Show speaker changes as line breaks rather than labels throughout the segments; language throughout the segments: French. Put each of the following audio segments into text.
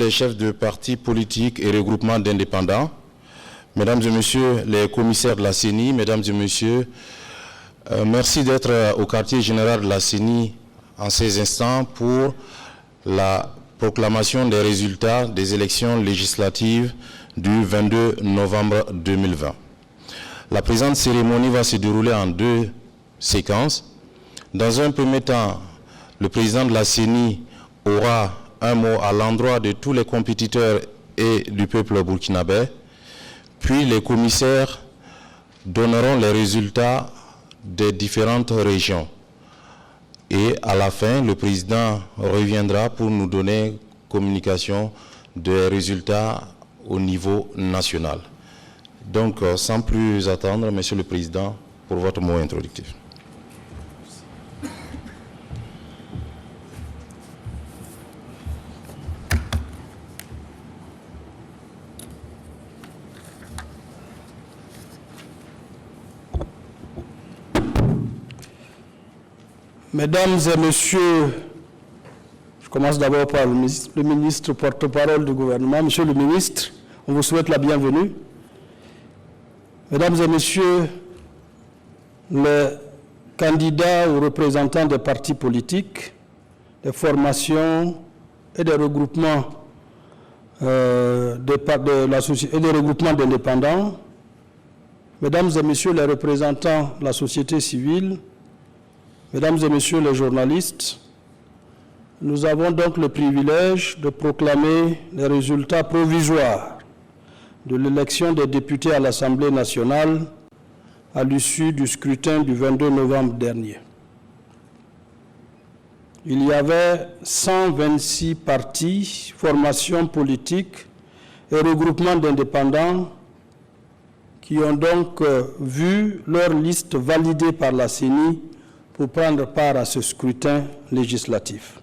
les chefs de partis politiques et regroupements d'indépendants, mesdames et messieurs les commissaires de la CENI, mesdames et messieurs, merci d'être au quartier général de la CENI en ces instants pour la proclamation des résultats des élections législatives du 22 novembre 2020. La présente cérémonie va se dérouler en deux séquences. Dans un premier temps, le président de la CENI aura un mot à l'endroit de tous les compétiteurs et du peuple burkinabé, puis les commissaires donneront les résultats des différentes régions. Et à la fin, le président reviendra pour nous donner communication des résultats au niveau national. Donc, sans plus attendre, Monsieur le Président, pour votre mot introductif.
Mesdames et messieurs, je commence d'abord par le ministre porte-parole du gouvernement. Monsieur le ministre, on vous souhaite la bienvenue. Mesdames et messieurs, les candidats ou représentants des partis politiques, des formations et des regroupements d'indépendants, mesdames et messieurs les représentants de la société civile, mesdames et messieurs les journalistes, nous avons donc le privilège de proclamer les résultats provisoires de l'élection des députés à l'Assemblée nationale à l'issue du scrutin du 22 novembre dernier. Il y avait 126 partis, formations politiques et regroupements d'indépendants qui ont donc vu leur liste validée par la CENI pour prendre part à ce scrutin législatif.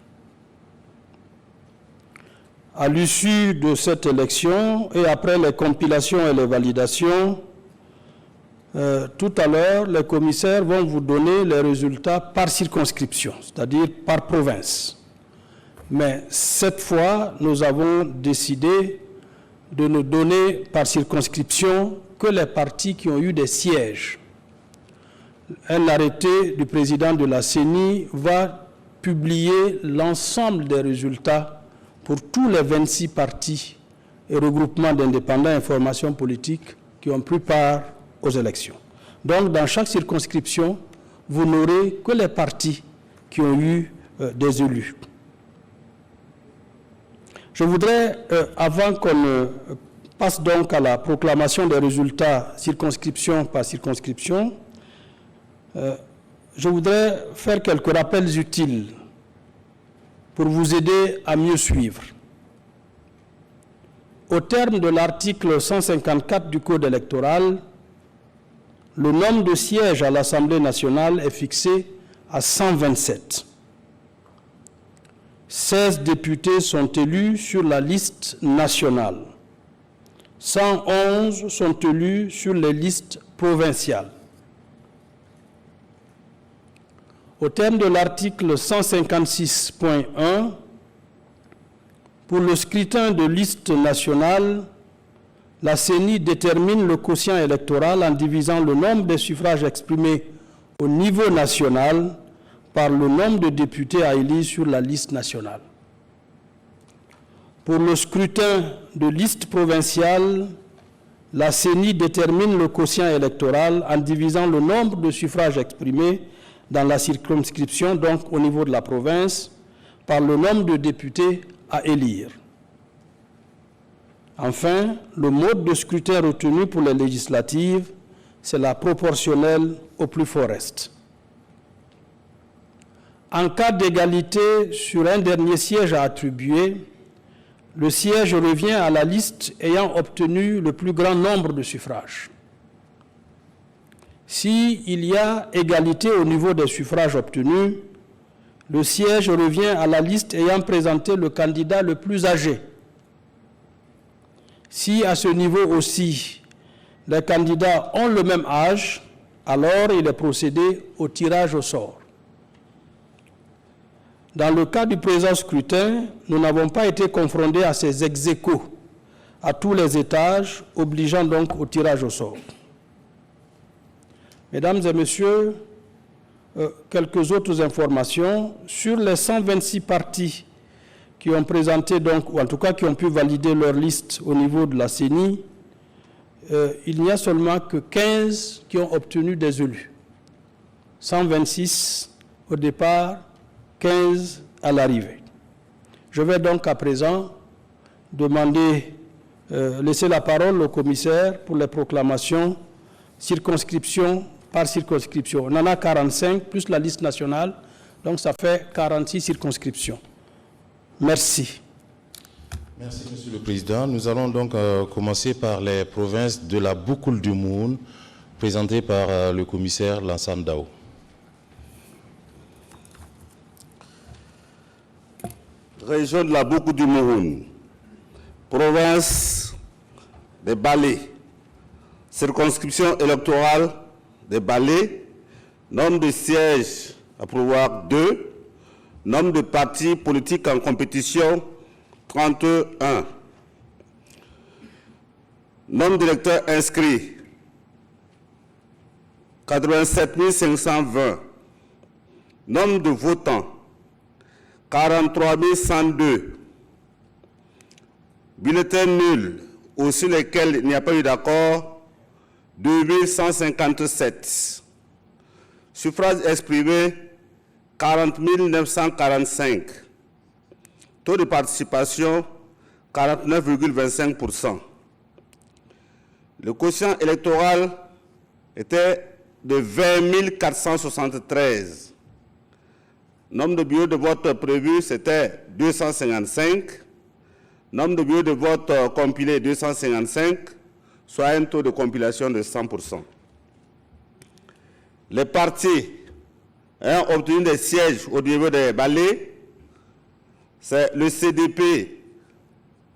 À l'issue de cette élection et après les compilations et les validations, tout à l'heure, les commissaires vont vous donner les résultats par circonscription, c'est-à-dire par province. Mais cette fois, nous avons décidé de ne donner par circonscription que les partis qui ont eu des sièges. Un arrêté du président de la CENI va publier l'ensemble des résultats pour tous les 26 partis et regroupements d'indépendants et formations politiques qui ont pris part aux élections. Donc, dans chaque circonscription, vous n'aurez que les partis qui ont eu des élus. Je voudrais, avant qu'on passe donc à la proclamation des résultats circonscription par circonscription, je voudrais faire quelques rappels utiles pour vous aider à mieux suivre. Au terme de l'article 154 du Code électoral, le nombre de sièges à l'Assemblée nationale est fixé à 127. 16 députés sont élus sur la liste nationale. 111 sont élus sur les listes provinciales. Au terme de l'article 156.1, pour le scrutin de liste nationale, la CENI détermine le quotient électoral en divisant le nombre de suffrages exprimés au niveau national par le nombre de députés à élire sur la liste nationale. Pour le scrutin de liste provinciale, la CENI détermine le quotient électoral en divisant le nombre de suffrages exprimés dans la circonscription, donc au niveau de la province, par le nombre de députés à élire. Enfin, le mode de scrutin retenu pour les législatives, c'est la proportionnelle au plus fort reste. En cas d'égalité sur un dernier siège à attribuer, le siège revient à la liste ayant obtenu le plus grand nombre de suffrages. S'il y a égalité au niveau des suffrages obtenus, le siège revient à la liste ayant présenté le candidat le plus âgé. Si à ce niveau aussi, les candidats ont le même âge, alors il est procédé au tirage au sort. Dans le cas du présent scrutin, nous n'avons pas été confrontés à ces ex-aequo à tous les étages, obligeant donc au tirage au sort. Mesdames et messieurs, quelques autres informations. Sur les 126 partis qui ont présenté, donc, ou en tout cas qui ont pu valider leur liste au niveau de la CENI, il n'y a seulement que 15 qui ont obtenu des élus. 126 au départ, 15 à l'arrivée. Je vais donc à présent laisser la parole au commissaire pour les proclamations, circonscription par circonscription. On en a 45 plus la liste nationale, donc ça fait 46 circonscriptions. Merci.
Merci, Monsieur le Président. Nous allons donc commencer par les provinces de la Boucle du Moun, présentées par le commissaire Lansana Dao.
Région de la Boucle du Moun, province de Balé, circonscription électorale de Balé, nombre de sièges à pourvoir 2, nombre de partis politiques en compétition 31, nombre d'électeurs inscrits 87 520, nombre de votants 43 102, bulletins nuls ou sur lesquels il n'y a pas eu d'accord 2157, suffrages exprimés 40 945, taux de participation 49,25%. Le quotient électoral était de 20 473. Nombre de bureaux de vote prévus, c'était 255. Nombre de bureaux de vote compilés, 255, soit un taux de compilation de 100%. Les partis ayant obtenu des sièges au niveau des Balais, c'est le CDP,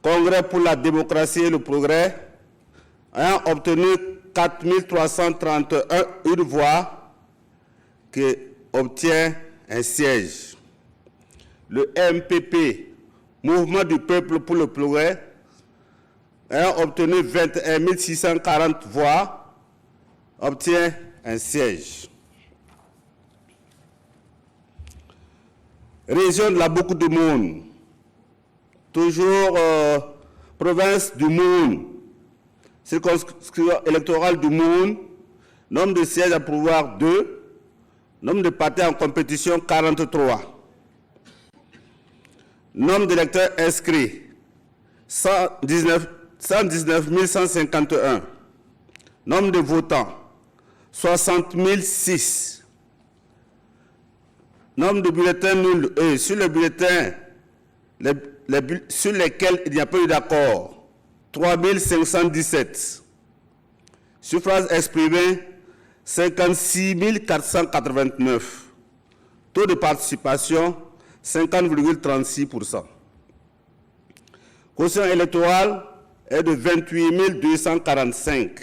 Congrès pour la démocratie et le progrès, ayant obtenu 4 331 voix, qui obtient un siège. Le MPP, Mouvement du peuple pour le progrès, ayant obtenu 21 640 voix, obtient un siège. Région de la Boucle du Moun, toujours province du Moun, circonscription électorale du Moun, nombre de sièges à pourvoir 2, nombre de partis en compétition 43. Nombre d'électeurs inscrits 119 151. Nombre de votants 60 006. Nombre de bulletins nuls sur les bulletins sur lesquels il n'y a pas eu d'accord 3 517. Suffrages exprimés 56 489. Taux de participation 50,36%. Quotient électoral est de 28 245.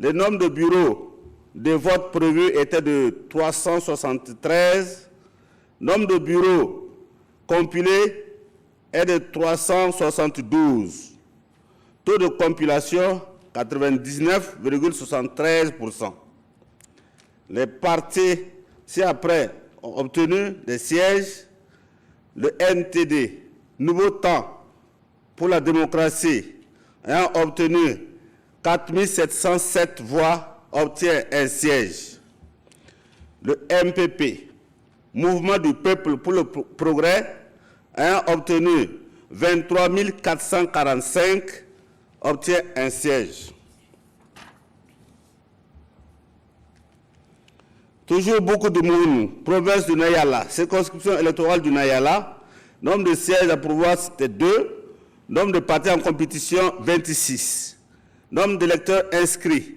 Le nombre de bureaux de vote prévus était de 373. Nombre de bureaux compilés est de 372. Taux de compilation 99,73%. Les partis ci-après ont obtenu des sièges. Le NTD, Nouveau Temps pour la démocratie, ayant obtenu 4 707 voix, obtient un siège. Le MPP, Mouvement du peuple pour le progrès, ayant obtenu 23 445, obtient un siège. Toujours beaucoup de monde, province du Nayala, circonscription électorale du Nayala, nombre de sièges à pourvoir c'était 2, nombre de partis en compétition 26, nombre d'électeurs inscrits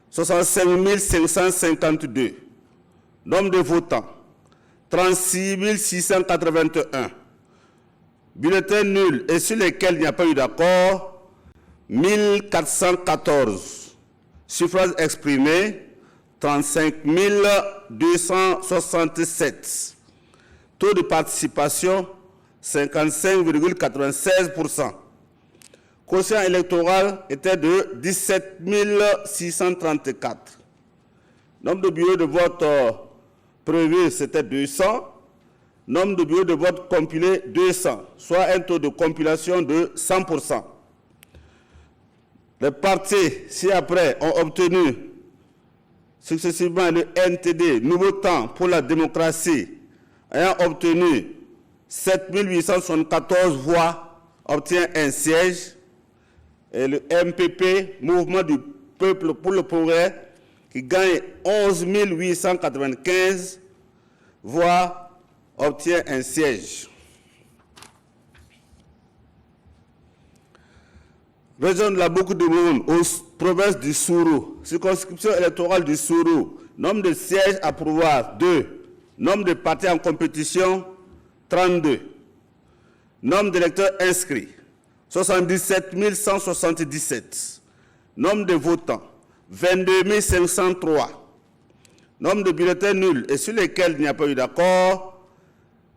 65 552, nombre de votants 36 681, bulletins nuls et sur lesquels il n'y a pas eu d'accord 1414, suffrages exprimés 35 267, Taux de participation, 55,96%. Quotient électoral était de 17 634. Nombre de bureaux de vote prévus, c'était 200. Nombre de bureaux de vote compilés, 200, soit un taux de compilation de 100%. Les partis, ci-après, ont obtenu successivement le NTD, Nouveau Temps pour la démocratie, ayant obtenu 7 874 voix, obtient un siège. Et le MPP, Mouvement du Peuple pour le Progrès, qui gagne 11 895 voix, obtient un siège. Région de la Boucle-du-Rhône, aux provinces du Sourou, circonscription électorale du Sourou, nombre de sièges à pourvoir 2, nombre de partis en compétition 32, nombre d'électeurs inscrits 77 177, nombre de votants 22 503, nombre de bulletins nuls et sur lesquels il n'y a pas eu d'accord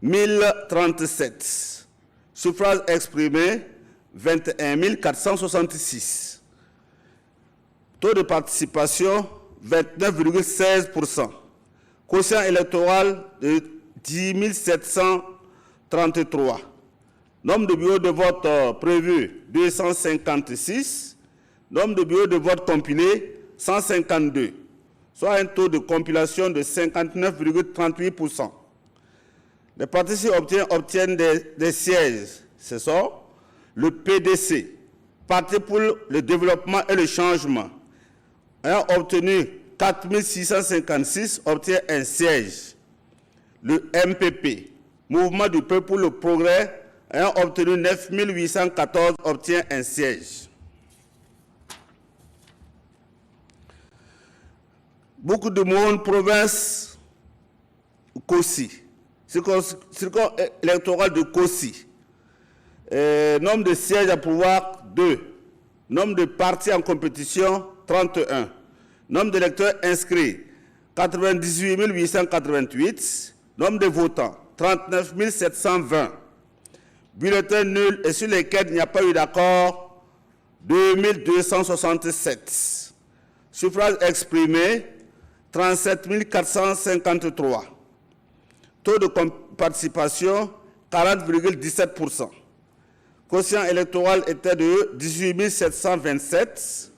1037, suffrages exprimés 21 466, taux de participation 29,16%, quotient électoral de 10 733, nombre de bureaux de vote prévus 256, nombre de bureaux de vote compilés 152, soit un taux de compilation de 59,38%. Les partis obtiennent des sièges. Ce sont le PDC, Parti pour le développement et le changement, ayant obtenu 4 656, obtient un siège. Le MPP, Mouvement du Peuple pour le Progrès, ayant obtenu 9 814, obtient un siège. Beaucoup de monde, province Kossi, circon électoral de Kossi. Nombre de sièges à pouvoir 2. Nombre de partis en compétition 31. Nombre d'électeurs inscrits 98 888. Nombre de votants 39 720. Bulletins nuls et sur lesquels il n'y a pas eu d'accord 2267. Suffrages exprimés 37 453. Taux de participation 40,17%. Quotient électoral était de 18 727.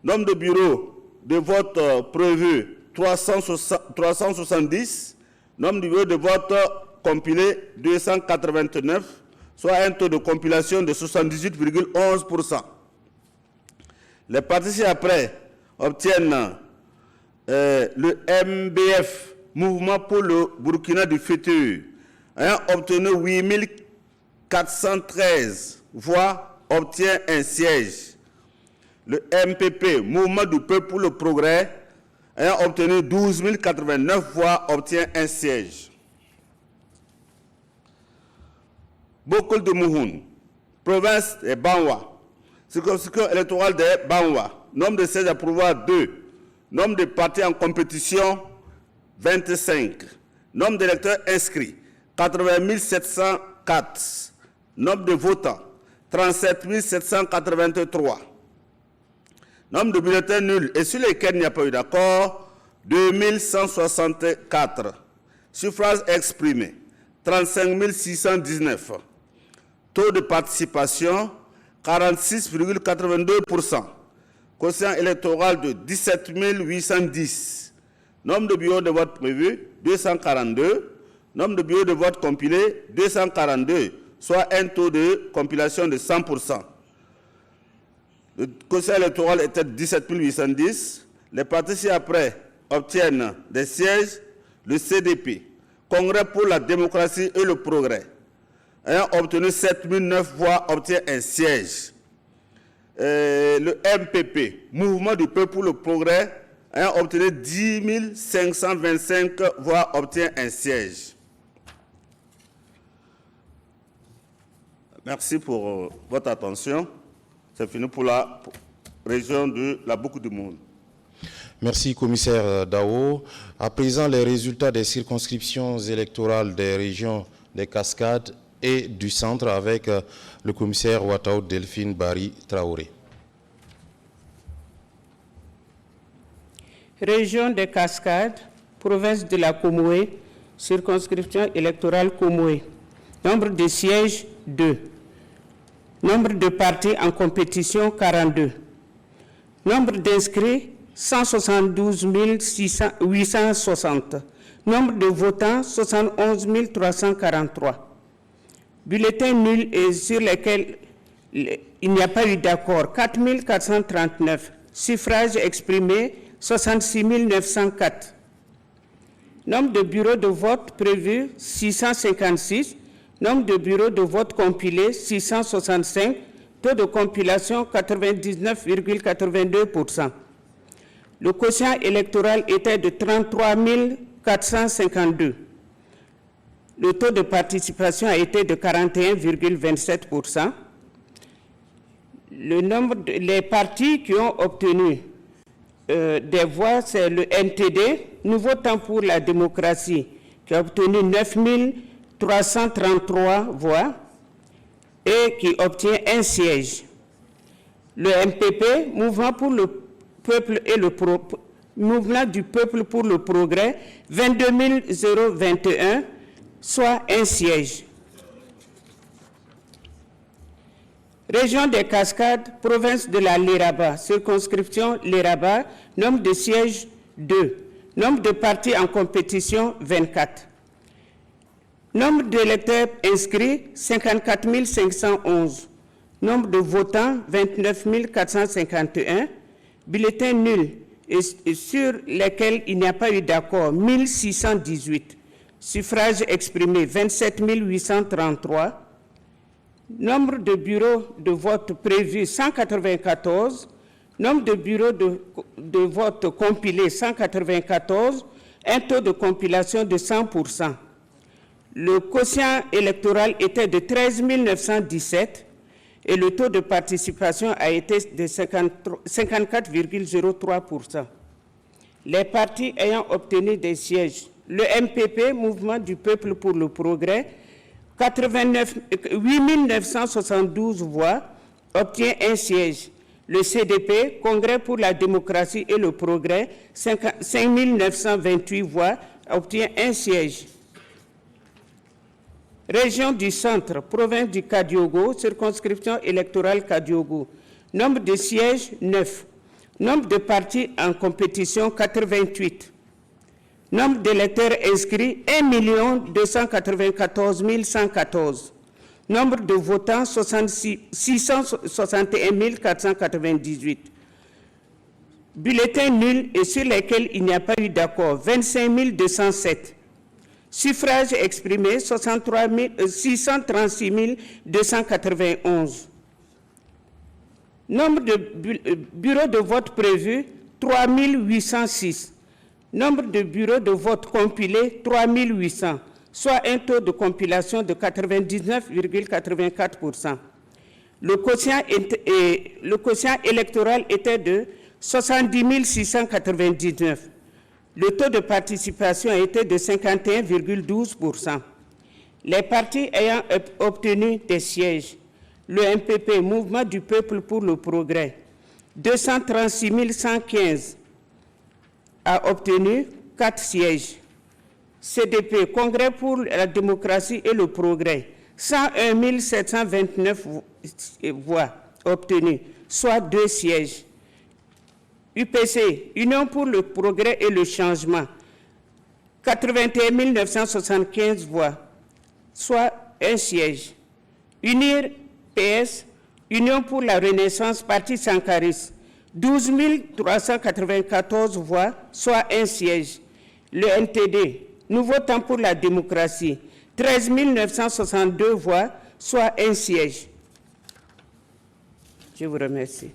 Nombre de bureaux de vote prévus 370. Nombre de bureaux de vote compilés 289, soit un taux de compilation de 78,11%. Les partis après obtiennent le MBF, Mouvement pour le Burkina du futur, ayant obtenu 8 413 voix, obtient un siège. Le MPP, Mouvement du Peuple pour le Progrès, ayant obtenu 12 089 voix, obtient un siège. Bokol de Mouhoun, province de Banwa, circonscription électorale de Banwa, nombre de sièges à pourvoir 2, nombre de partis en compétition 25, nombre d'électeurs inscrits 80 704, nombre de votants 37 783, nombre de bulletins nuls et sur lesquels il n'y a pas eu d'accord 2164, suffrages exprimés 35 619, taux de participation 46,82%, quotient électoral de 17 810, nombre de bureaux de vote prévus 242, nombre de bureaux de vote compilés 242, soit un taux de compilation de 100%. Le quotient électoral était de 17 810. Les partis ci-après obtiennent des sièges. Le CDP, Congrès pour la démocratie et le progrès, ayant obtenu 7009 voix, obtient un siège. Le MPP, Mouvement du Peuple pour le progrès, ayant obtenu 10 525 voix, obtient un siège. Merci pour votre attention. C'est fini pour la région de la Boucle du Monde.
Merci, commissaire Dao. À présent, les résultats des circonscriptions électorales des régions des Cascades et du centre avec le commissaire Ouattao Delphine Barry Traoré.
Région des Cascades, province de la Comoé, circonscription électorale Comoé. Nombre de sièges, 2. Nombre de partis en compétition, 42. Nombre d'inscrits, 172 860. Nombre de votants, 71 343. Bulletins nuls et sur lesquels il n'y a pas eu d'accord, 4 439. Suffrages exprimés, 66 904. Nombre de bureaux de vote prévus, 656. Nombre de bureaux de vote compilés, 665. Taux de compilation, 99,82%. Le quotient électoral était de 33 452. Le taux de participation a été de 41,27%. Le nombre les partis qui ont obtenu des voix, c'est le NTD, Nouveau Temps pour la démocratie, qui a obtenu 9 333 voix et qui obtient un siège. Le MPP, Mouvement pour le peuple et Mouvement du peuple pour le progrès, 22 021, soit un siège. Région des Cascades, province de la Léraba, circonscription Léraba, nombre de sièges 2, nombre de partis en compétition 24. Nombre d'électeurs inscrits 54 511, nombre de votants 29 451, bulletins nuls et sur lesquels il n'y a pas eu d'accord 1618, suffrages exprimés 27 833, nombre de bureaux de vote prévus 194, nombre de bureaux de vote compilés 194, un taux de compilation de 100%. Le quotient électoral était de 13 917 et le taux de participation a été de 54,03%. Les partis ayant obtenu des sièges, le MPP, Mouvement du peuple pour le progrès, 8 972 voix, obtient un siège. Le CDP, Congrès pour la démocratie et le progrès, 5 928 voix, obtient un siège. Région du centre, province du Kadiogo, circonscription électorale Kadiogo. Nombre de sièges, 9. Nombre de partis en compétition, 88. Nombre d'électeurs inscrits, 1 294 114. Nombre de votants, 661 498. Bulletins nuls et sur lesquels il n'y a pas eu d'accord, 25 207. Suffrages exprimés, 636 291. Nombre de bureaux de vote prévus, 3 806. Nombre de bureaux de vote compilés, 3 800, soit un taux de compilation de 99,84%. Le quotient électoral était de 70 699. Le taux de participation a été de 51,12%. Les partis ayant obtenu des sièges, le MPP, Mouvement du peuple pour le progrès, 236 115, a obtenu 4 sièges. CDP, Congrès pour la démocratie et le progrès, 101 729 voix obtenues, soit 2 sièges. UPC, Union pour le progrès et le changement, 81 975 voix, soit 1 siège. UNIR PS, Union pour la renaissance, Parti Sankaris, 12 394 voix, soit 1 siège. Le NTD, Nouveau Temps pour la démocratie, 13 962 voix, soit 1 siège. Je vous remercie.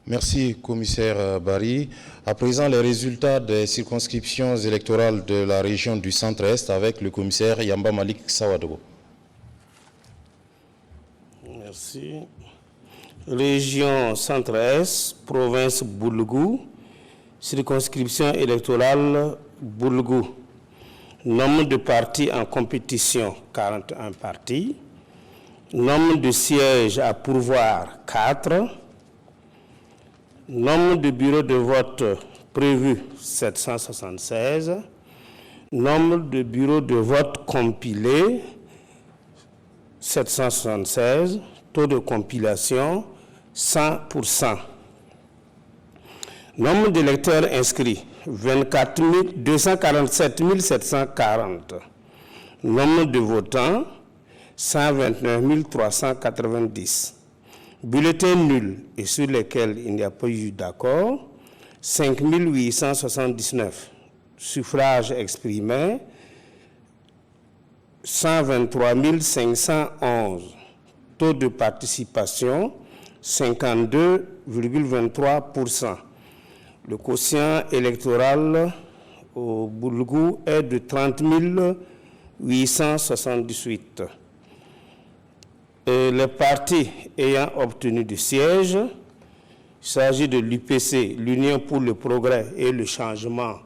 Merci, commissaire Barry. À présent, les résultats des circonscriptions électorales de la région du Centre-Est avec le commissaire Yamba Malik Sawadogo.
Merci. Région Centre-Est, province Boulgou,
Circonscription électorale Boulgou. Nombre de partis en compétition, 41 partis. Nombre de sièges à pourvoir, 4. Nombre de bureaux de vote prévus, 776. Nombre de bureaux de vote compilés, 776. Taux de compilation, 100%. Nombre d'électeurs inscrits, 247 740. Nombre de votants, 129 390. Bulletins nuls et sur lesquels il n'y a pas eu d'accord, 5 879. Suffrages exprimés, 123 511. Taux de participation, 52,23%. Le quotient électoral au Boulgou est de 30 878. Et les partis ayant obtenu du siège, il s'agit de l'UPC, l'Union pour le progrès et le changement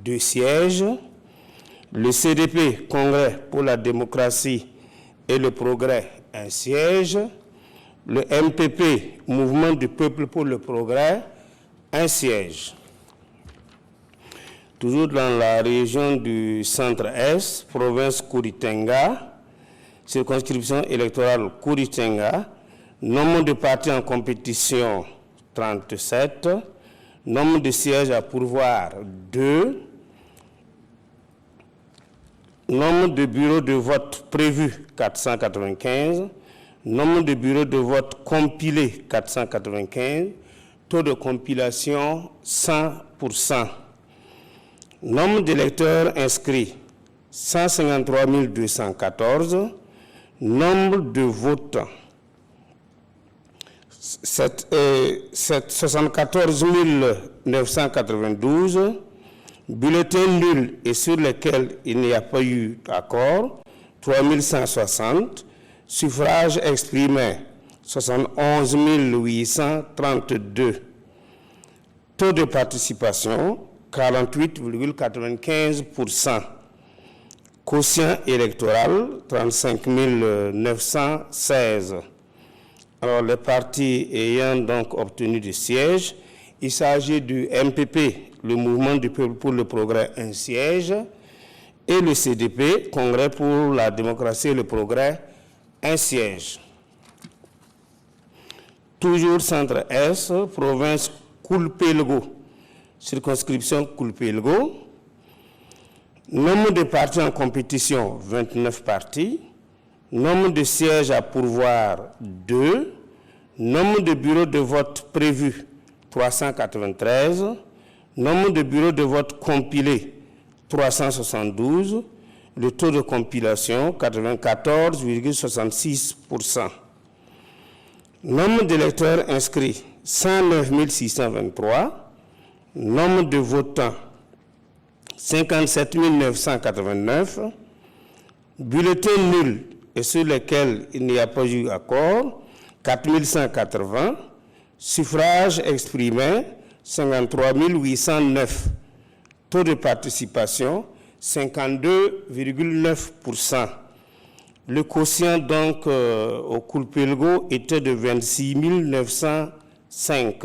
de siège, le CDP, Congrès pour la démocratie et le progrès, un siège, le MPP, Mouvement du peuple pour le progrès, un siège. Toujours dans la région du centre-est, province Kouritenga, circonscription électorale Kouritenga, nombre de partis en compétition 37, nombre de sièges à pourvoir 2, nombre de bureaux de vote prévus 495, nombre de bureaux de vote compilés 495, taux de compilation 100%. Nombre d'électeurs inscrits 153 214. Nombre de votants 74 992. Bulletins nuls et sur lesquels il n'y a pas eu d'accord, 3160. Suffrages exprimés, 71 832. Taux de participation, 48,95%. Quotient électoral, 35 916. Alors, les partis ayant donc obtenu du siège, il s'agit du MPP, le Mouvement du peuple pour le progrès, un siège, et le CDP, Congrès pour la démocratie et le progrès, un siège. Toujours centre-est, province Koulpelgo, circonscription Koulpelgo. Nombre de partis en compétition, 29 partis. Nombre de sièges à pourvoir, 2. Nombre de bureaux de vote prévus, 393. Nombre de bureaux de vote compilés, 372. Le taux de compilation, 94,66%. Nombre d'électeurs inscrits, 109 623. Nombre de votants, 57 989. Bulletins nuls et sur lesquels il n'y a pas eu accord, 4180. Suffrages exprimés, 53 809. Taux de participation, 52,9%. Le quotient donc au Koulpelgo était de 26 905.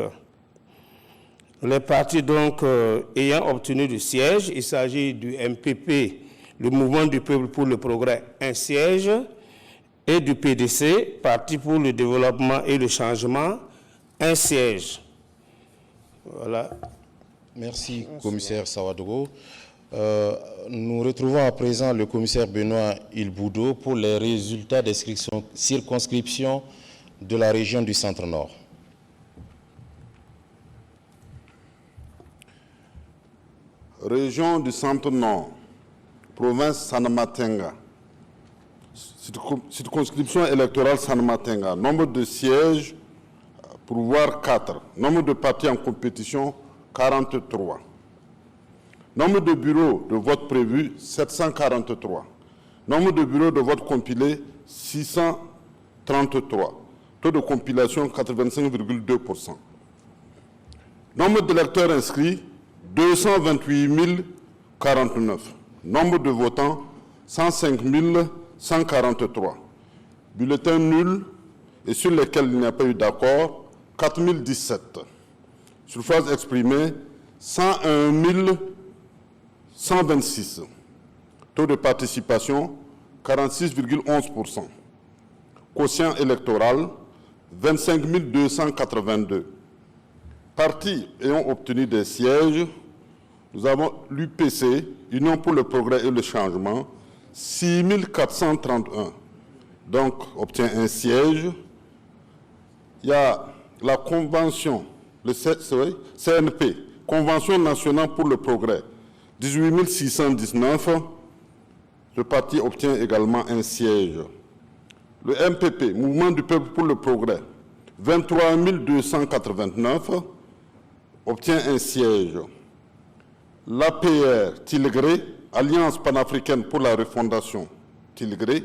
Les partis donc ayant obtenu du siège, il s'agit du MPP, le Mouvement du peuple pour le progrès, un siège, et du PDC, Parti pour le développement et le changement, un siège. Voilà.
Merci, commissaire Sawadogo. Nous retrouvons à présent le commissaire Benoît Ilboudo pour les résultats des circonscriptions de la région du Centre-Nord.
Région du Centre-Nord, province Sanamatenga, circonscription électorale Sanamatenga, nombre de sièges, pourvoir 4, nombre de partis en compétition 43, nombre de bureaux de vote prévus 743, nombre de bureaux de vote compilés 633, taux de compilation 85,2%. Nombre d'électeurs inscrits 228 049. Nombre de votants, 105 143. Bulletins nuls et sur lesquels il n'y a pas eu d'accord, 4 017. Suffrages exprimés, 101 126. Taux de participation, 46,11%. Quotient électoral, 25 282. Partis ayant obtenu des sièges, nous avons l'UPC, Union pour le progrès et le changement, 6 431. Donc, obtient un siège. Il y a la convention, le CNP, Convention nationale pour le progrès, 18 619. Le parti obtient également un siège. Le MPP, Mouvement du peuple pour le progrès, 23 289, obtient un siège. L'APR Tilgré, Alliance panafricaine pour la refondation Tilgré,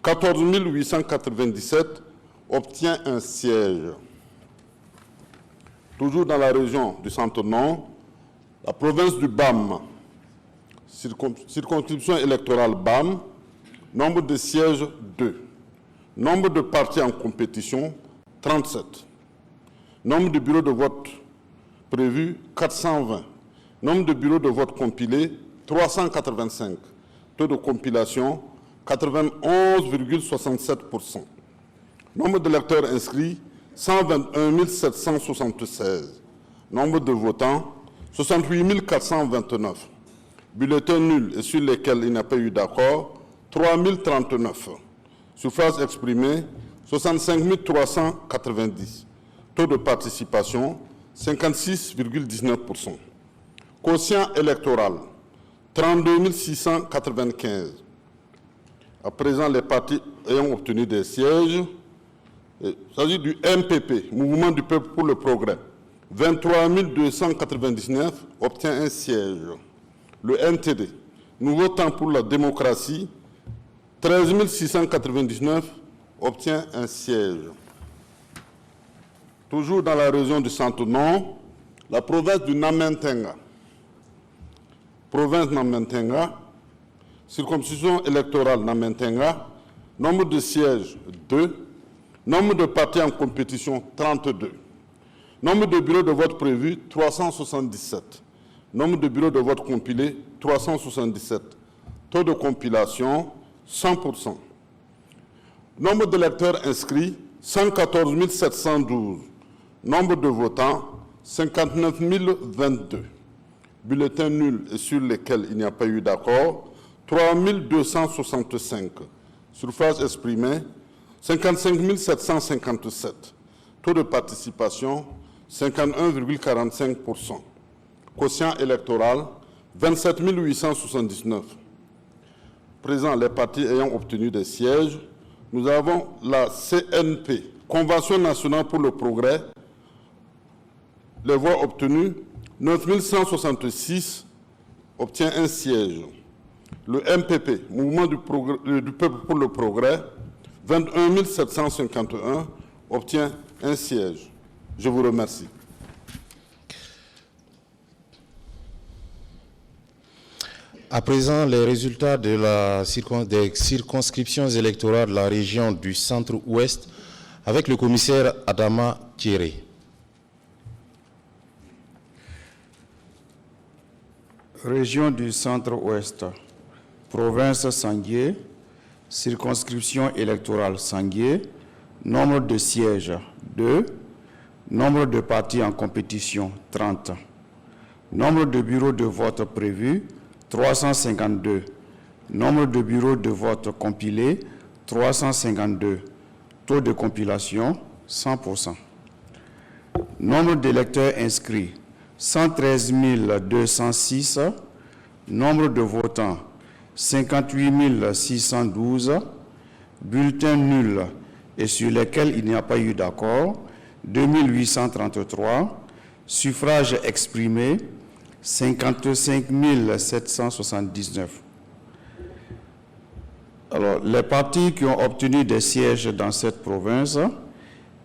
14 897, obtient un siège. Toujours dans la région du Centre-Nord, la province du BAM, circonscription électorale BAM, nombre de sièges 2. Nombre de partis en compétition, 37. Nombre de bureaux de vote prévus, 420. Nombre de bureaux de vote compilés, 385. Taux de compilation, 91,67%. Nombre d'électeurs inscrits, 121 776. Nombre de votants, 68 429. Bulletins nuls et sur lesquels il n'y a pas eu d'accord, 3 039. Suffrages exprimés, 65 390. Taux de participation, 56,19%. Quotient électoral, 32 695. À présent, les partis ayant obtenu des sièges, il s'agit du MPP, Mouvement du peuple pour le progrès, 23 299, obtient un siège. Le NTD, Nouveau temps pour la démocratie, 13 699, obtient un siège. Toujours dans la région du Centre-Nord, la province du Namentenga. Province Namentenga, circonscription électorale Namentenga, nombre de sièges 2, nombre de partis en compétition 32, nombre de bureaux de vote prévus 377, nombre de bureaux de vote compilés 377, taux de compilation 100%. Nombre d'électeurs inscrits 114 712, nombre de votants 59 022. Bulletins nuls et sur lesquels il n'y a pas eu d'accord, 3 265. Suffrages exprimés, 55 757. Taux de participation, 51,45%. Quotient électoral, 27 879. Présent les partis ayant obtenu des sièges, nous avons la CNP, Convention nationale pour le progrès. Les voix obtenues, 9 166 obtient un siège. Le MPP, Mouvement du peuple pour le progrès, 21 751 obtient un siège. Je vous remercie.
À présent, les résultats de des circonscriptions électorales de la région du Centre-Ouest avec le commissaire Adama Thierry.
Région du Centre-Ouest, province Sanguier, circonscription électorale Sanguier, nombre de sièges 2, nombre de partis en compétition 30, nombre de bureaux de vote prévus 352, nombre de bureaux de vote compilés 352, taux de compilation 100%. Nombre d'électeurs inscrits 113 206, nombre de votants 58 612, bulletins nuls et sur lesquels il n'y a pas eu d'accord 2833, suffrages exprimés 55 779. Alors, les partis qui ont obtenu des sièges dans cette province,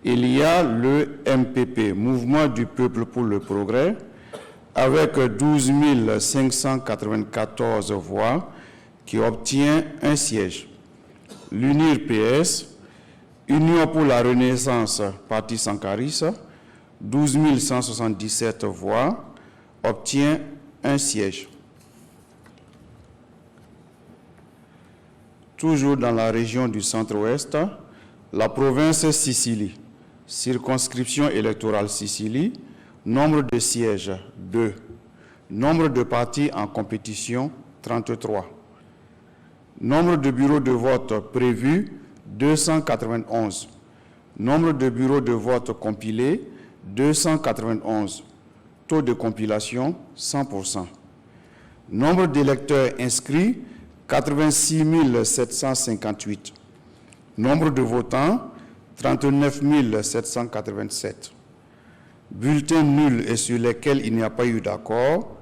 il y a le MPP, Mouvement du peuple pour le progrès, avec 12 594 voix, qui obtient un siège. L'UNIR PS, Union pour la Renaissance, Parti Sankaris, 12 177 voix, obtient un siège. Toujours dans la région du centre-ouest, la province Sicile, circonscription électorale Sicile, nombre de sièges 2, nombre de partis en compétition 33, nombre de bureaux de vote prévus 291, nombre de bureaux de vote compilés 291, taux de compilation 100%, nombre d'électeurs inscrits 86 758, nombre de votants 39 787, bulletins nuls et sur lesquels il n'y a pas eu d'accord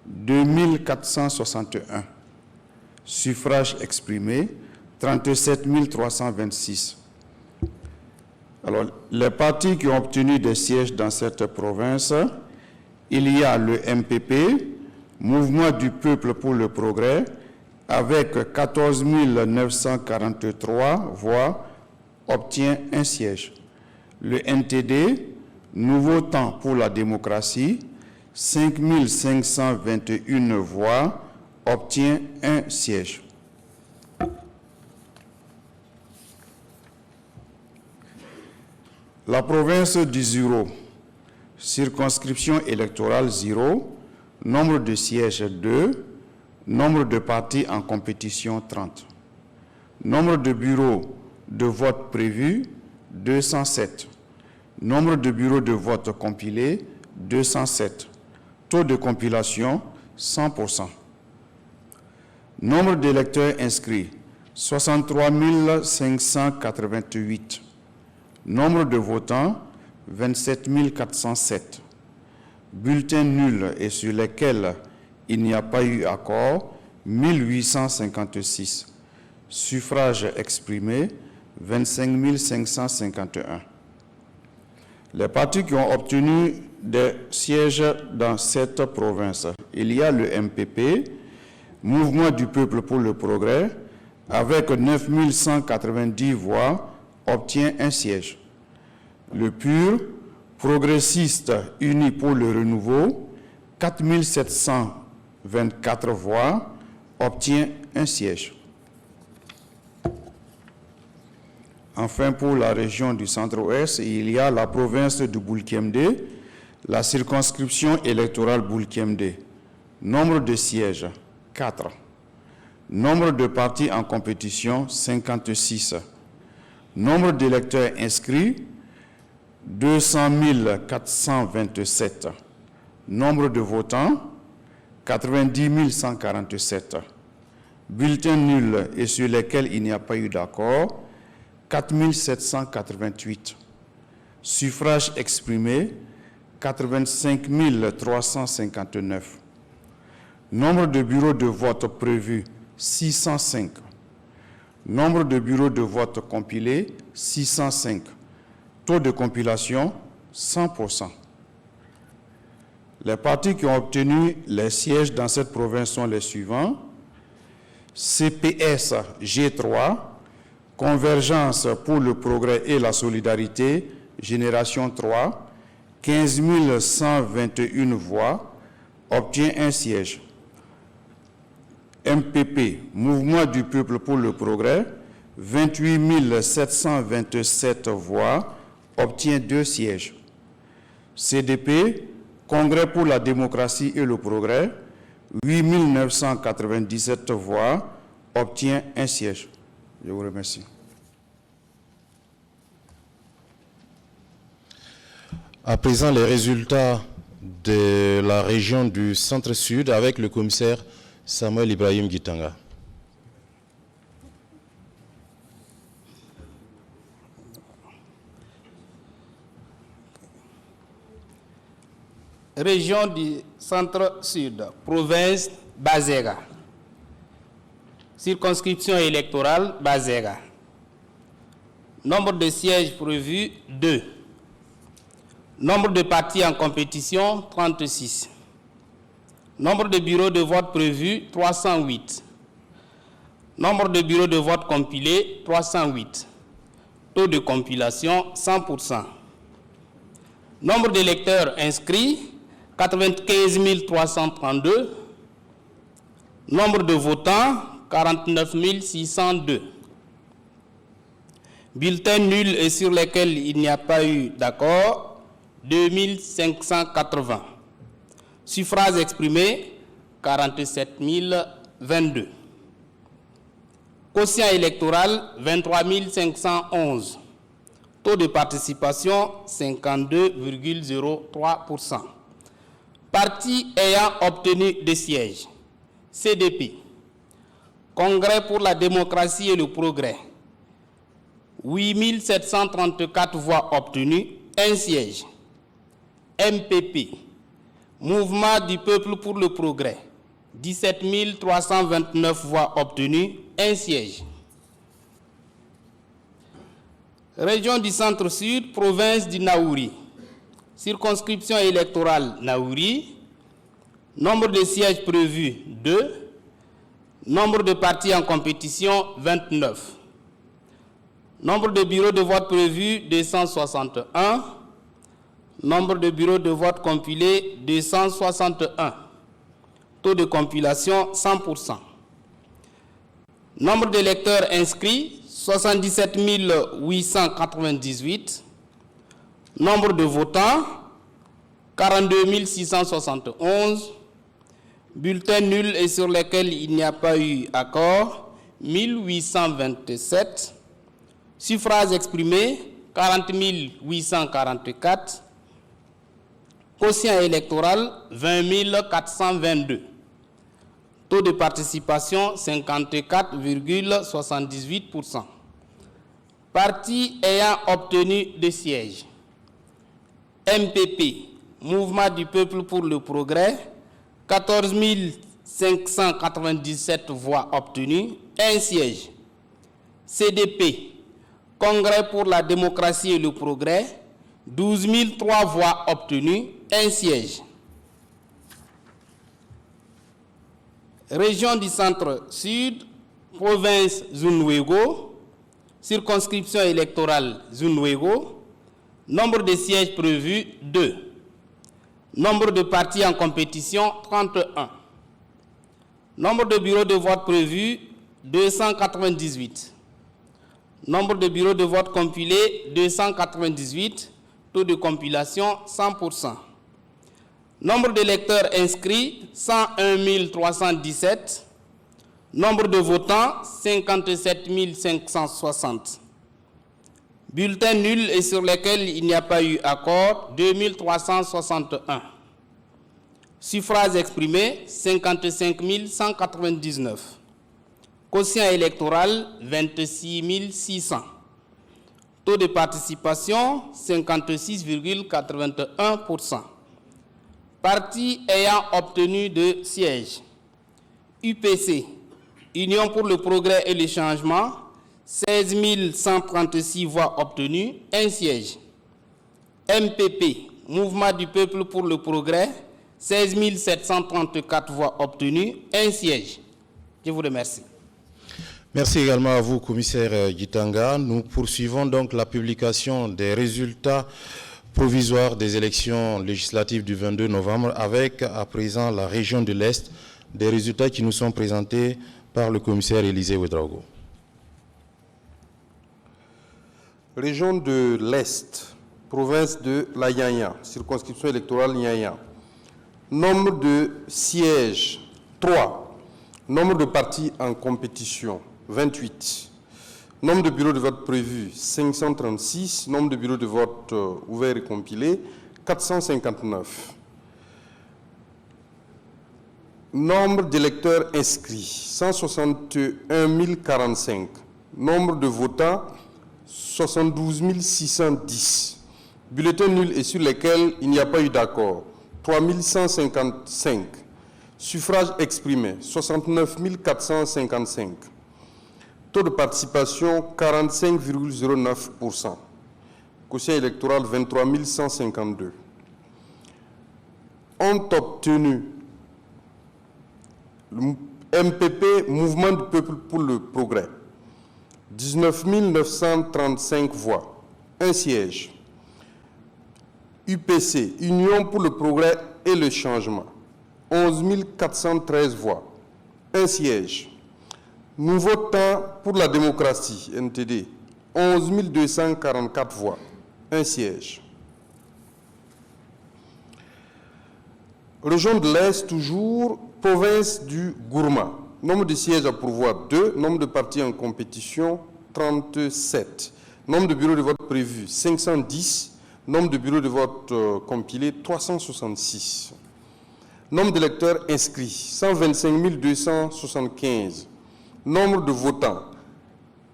2461, suffrages exprimés 37 326. Alors, les partis qui ont obtenu des sièges dans cette province, il y a le MPP, Mouvement du Peuple pour le Progrès, avec 14 943 voix, obtient un siège. Le NTD, Nouveau Temps pour la démocratie, 5 521 voix, obtient un siège. La province du Zéro, circonscription électorale 0, nombre de sièges 2, nombre de partis en compétition 30. Nombre de bureaux de vote prévus 207. Nombre de bureaux de vote compilés 207. Taux de compilation 100%. Nombre d'électeurs inscrits 63 588. Nombre de votants 27 407. Bulletins nuls et sur lesquels il n'y a pas eu accord 1856. Suffrages exprimés 25 551. Les partis qui ont obtenu des sièges dans cette province, il y a le MPP, Mouvement du Peuple pour le Progrès, avec 9 190 voix, obtient un siège. Le PUR, Progressiste Unis pour le Renouveau, 4 724 voix, obtient un siège. Enfin, pour la région du centre-ouest, il y a la province de Boulkemde, la circonscription électorale Boulkemde. Nombre de sièges, 4. Nombre de partis en compétition, 56. Nombre d'électeurs inscrits, 200 427. Nombre de votants, 90 147. Bulletins nuls et sur lesquels il n'y a pas eu d'accord, 4 788. Suffrages exprimés, 85 359. Nombre de bureaux de vote prévus, 605. Nombre de bureaux de vote compilés, 605. Taux de compilation, 100%. Les partis qui ont obtenu les sièges dans cette province sont les suivants. CPS G3, Convergence pour le progrès et la solidarité, Génération 3, 15 121 voix, obtient un siège. MPP, Mouvement du Peuple pour le Progrès, 28 727 voix, obtient 2 sièges. CDP, Congrès pour la démocratie et le progrès, 8 997 voix, obtient un siège. Je vous remercie.
À présent, les résultats de la région du Centre-Sud avec le commissaire Samuel Ibrahim Gitanga.
Région du Centre-Sud, province Bazega. Circonscription électorale Bazega. Nombre de sièges prévus 2. Nombre de partis en compétition 36. Nombre de bureaux de vote prévus, 308. Nombre de bureaux de vote compilés, 308. Taux de compilation, 100%. Nombre d'électeurs inscrits, 95 332. Nombre de votants, 49 602. Bulletins nuls et sur lesquels il n'y a pas eu d'accord, 2580. Suffrages exprimés, 47 022. Quotient électoral, 23 511. Taux de participation, 52,03%. Partis ayant obtenu des sièges. CDP. Congrès pour la démocratie et le progrès. 8 734 voix obtenues, 1 siège. MPP. Mouvement du peuple pour le progrès. 17 329 voix obtenues, 1 siège. Région du Centre-Sud, province du Naouri. Circonscription électorale Naouri. Nombre de sièges prévus, 2. Nombre de partis en compétition, 29. Nombre de bureaux de vote prévus, 261. Nombre de bureaux de vote compilés, 261. Taux de compilation, 100%. Nombre d'électeurs inscrits, 77 898. Nombre de votants, 42 671. Bulletins nuls et sur lesquels il n'y a pas eu accord, 1827. Suffrages exprimés, 40 844. Quotient électoral, 20 422. Taux de participation, 54,78%. Partis ayant obtenu des sièges. MPP, Mouvement du peuple pour le progrès, 14 597 voix obtenues, 1 siège. CDP, Congrès pour la démocratie et le progrès, 12 003 voix obtenues, 1 siège. Région du Centre-Sud, province Zunwego, circonscription électorale Zunwego, nombre de sièges prévus, 2. Nombre de partis en compétition, 31. Nombre de bureaux de vote prévus, 298. Nombre de bureaux de vote compilés, 298. Taux de compilation, 100%. Nombre d'électeurs inscrits, 101 317. Nombre de votants, 57 560. Bulletins nuls et sur lesquels il n'y a pas eu accord, 2361. Suffrages exprimés, 55 199. Quotient électoral, 26 600. Taux de participation, 56,81%. Partis ayant obtenu de sièges. UPC, Union pour le progrès et le changement, 16 136 voix obtenues, 1 siège. MPP, Mouvement du peuple pour le progrès, 16 734 voix obtenues, 1 siège. Je vous remercie.
Merci également à vous, commissaire Gitanga. Nous poursuivons donc la publication des résultats provisoires des élections législatives du 22 novembre avec, à présent, la région de l'Est, des résultats qui nous sont présentés par le commissaire Élisée Ouedraogo.
Région de l'Est, province de la Nyanya, circonscription électorale Nyanya. Nombre de sièges, 3. Nombre de partis en compétition, 28. Nombre de bureaux de vote prévus, 536. Nombre de bureaux de vote ouverts et compilés, 459. Nombre d'électeurs inscrits, 161 045. Nombre de votants, 72 610. Bulletins nuls et sur lesquels il n'y a pas eu d'accord, 3155. Suffrages exprimés, 69 455. Taux de participation, 45,09%. Quotient électoral, 23 152. Ont obtenu Le MPP, Mouvement du Peuple pour le Progrès, 19 935 voix, 1 siège. UPC, Union pour le Progrès et le Changement, 11 413 voix, 1 siège. Nouveau Temps pour la démocratie, NTD, 11 244 voix, 1 siège. Région de l'Est, toujours, province du Gourma. Nombre de sièges à pourvoir 2, nombre de partis en compétition 37. Nombre de bureaux de vote prévus 510, nombre de bureaux de vote compilés 366. Nombre d'électeurs inscrits 125 275. Nombre de votants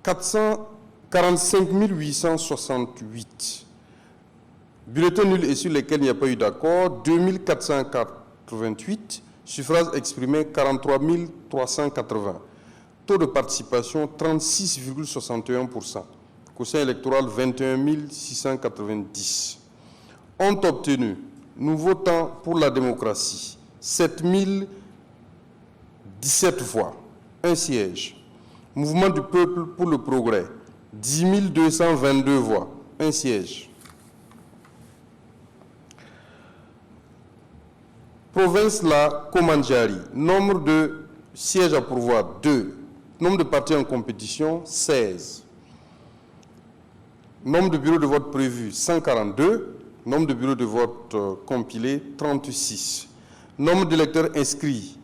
445 868. Bulletins nuls et sur lesquels il n'y a pas eu d'accord, 2488. Suffrages exprimés, 43 380. Taux de participation, 36,61%. Quotient électoral, 21 690. Ont obtenu, Nouveau Temps pour la démocratie, 7017 voix, 1 siège. Mouvement du Peuple pour le Progrès, 10 222 voix, 1 siège. Province la Komandjari, nombre de sièges à pourvoir 2, nombre de partis en compétition 16, nombre de bureaux de vote prévus 142, nombre de bureaux de vote compilés 36, nombre d'électeurs inscrits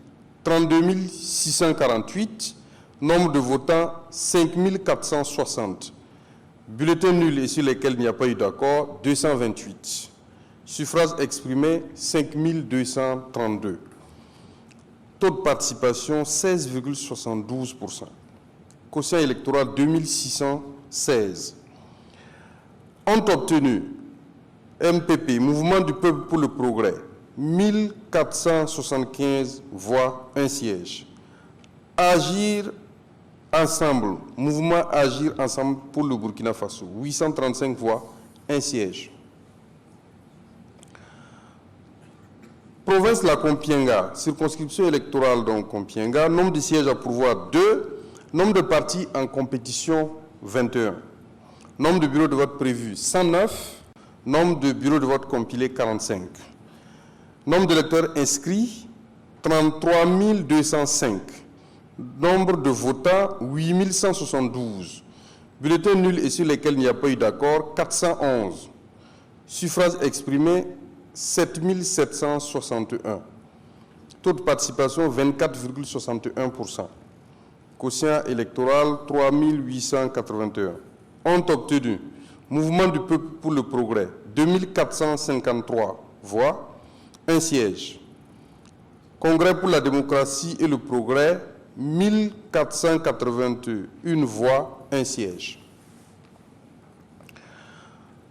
32 648, nombre de votants 5 460, bulletins nuls et sur lesquels il n'y a pas eu d'accord 228. Suffrages exprimés, 5232. Taux de participation, 16,72%. Quotient électoral, 2616. Ont obtenu MPP, Mouvement du Peuple pour le Progrès, 1475 voix, 1 siège. Agir ensemble, Mouvement Agir ensemble pour le Burkina Faso, 835 voix, 1 siège. Province la Kompienga, circonscription électorale donc Kompienga, nombre de sièges à pourvoir 2, nombre de partis en compétition 21, nombre de bureaux de vote prévus 109, nombre de bureaux de vote compilés 45, nombre d'électeurs inscrits 33 205, nombre de votants 8 172, bulletins nuls et sur lesquels il n'y a pas eu d'accord 411, suffrages exprimés 7 761. Taux de participation 24,61%. Quotient électoral 3 881. Ont obtenu Mouvement du Peuple pour le Progrès 2453 voix, 1 siège. Congrès pour la démocratie et le progrès 1481 voix, 1 siège.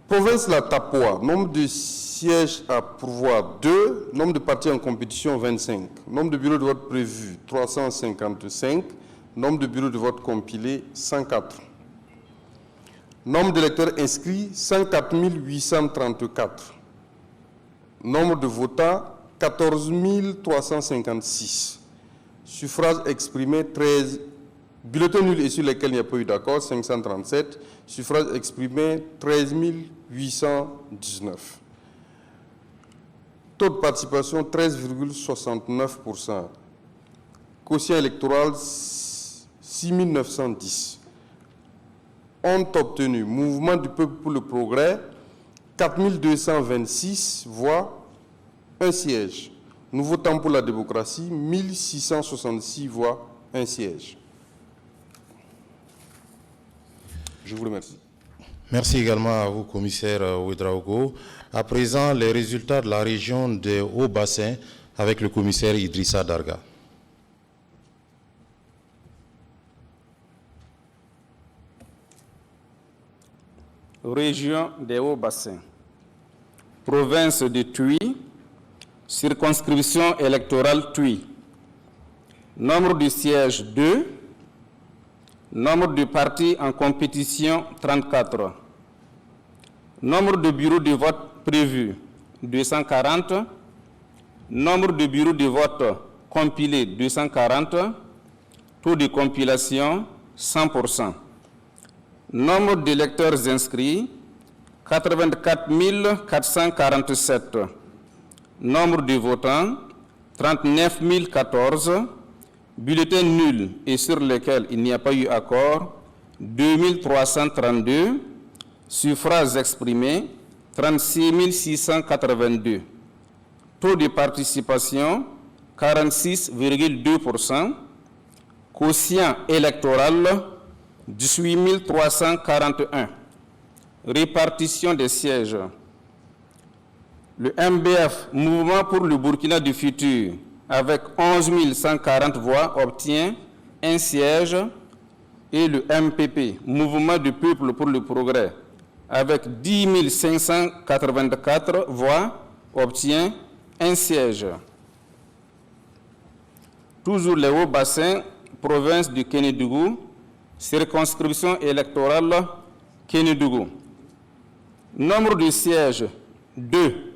Province la Tapua, nombre de sièges à pourvoir 2, nombre de partis en compétition 25, nombre de bureaux de vote prévus 355, nombre de bureaux de vote compilés 104. Nombre d'électeurs inscrits 104 834. Nombre de votants 14 356. Suffrages exprimés 13. Bulletins nuls et sur lesquels il n'y a pas eu d'accord 537. Suffrages exprimés 13 819. Taux de participation 13,69%. Quotient électoral 6 910. Ont obtenu Mouvement du Peuple pour le Progrès 4226 voix, 1 siège. Nouveau Temps pour la démocratie 1666 voix, 1 siège. Je vous remercie.
Merci également à vous, commissaire Ouedraogo. À présent, les résultats de la région des Hauts-Bassins avec le commissaire Idrissa Darga.
Région des Hauts-Bassins. Province de Tuy, circonscription électorale Tuy. Nombre de sièges 2. Nombre de partis en compétition 34. Nombre de bureaux de vote prévus 240. Nombre de bureaux de vote compilé 240, taux de compilation 100%. Nombre d'électeurs inscrits 84 447. Nombre de votants 39 014. Bulletins nuls et sur lesquels il n'y a pas eu accord 2332. Suffrages exprimés 36 682. Taux de participation 46,2%. Quotient électoral 18 341. Répartition des sièges. Le MBF, Mouvement pour le Burkina du Futur, avec 11 140 voix, obtient un siège, et le MPP, Mouvement du Peuple pour le Progrès, avec 10 584 voix, obtient un siège. Toujours les Hauts-Bassins, province du Kénédougou, circonscription électorale Kénédougou. Nombre de sièges, 2.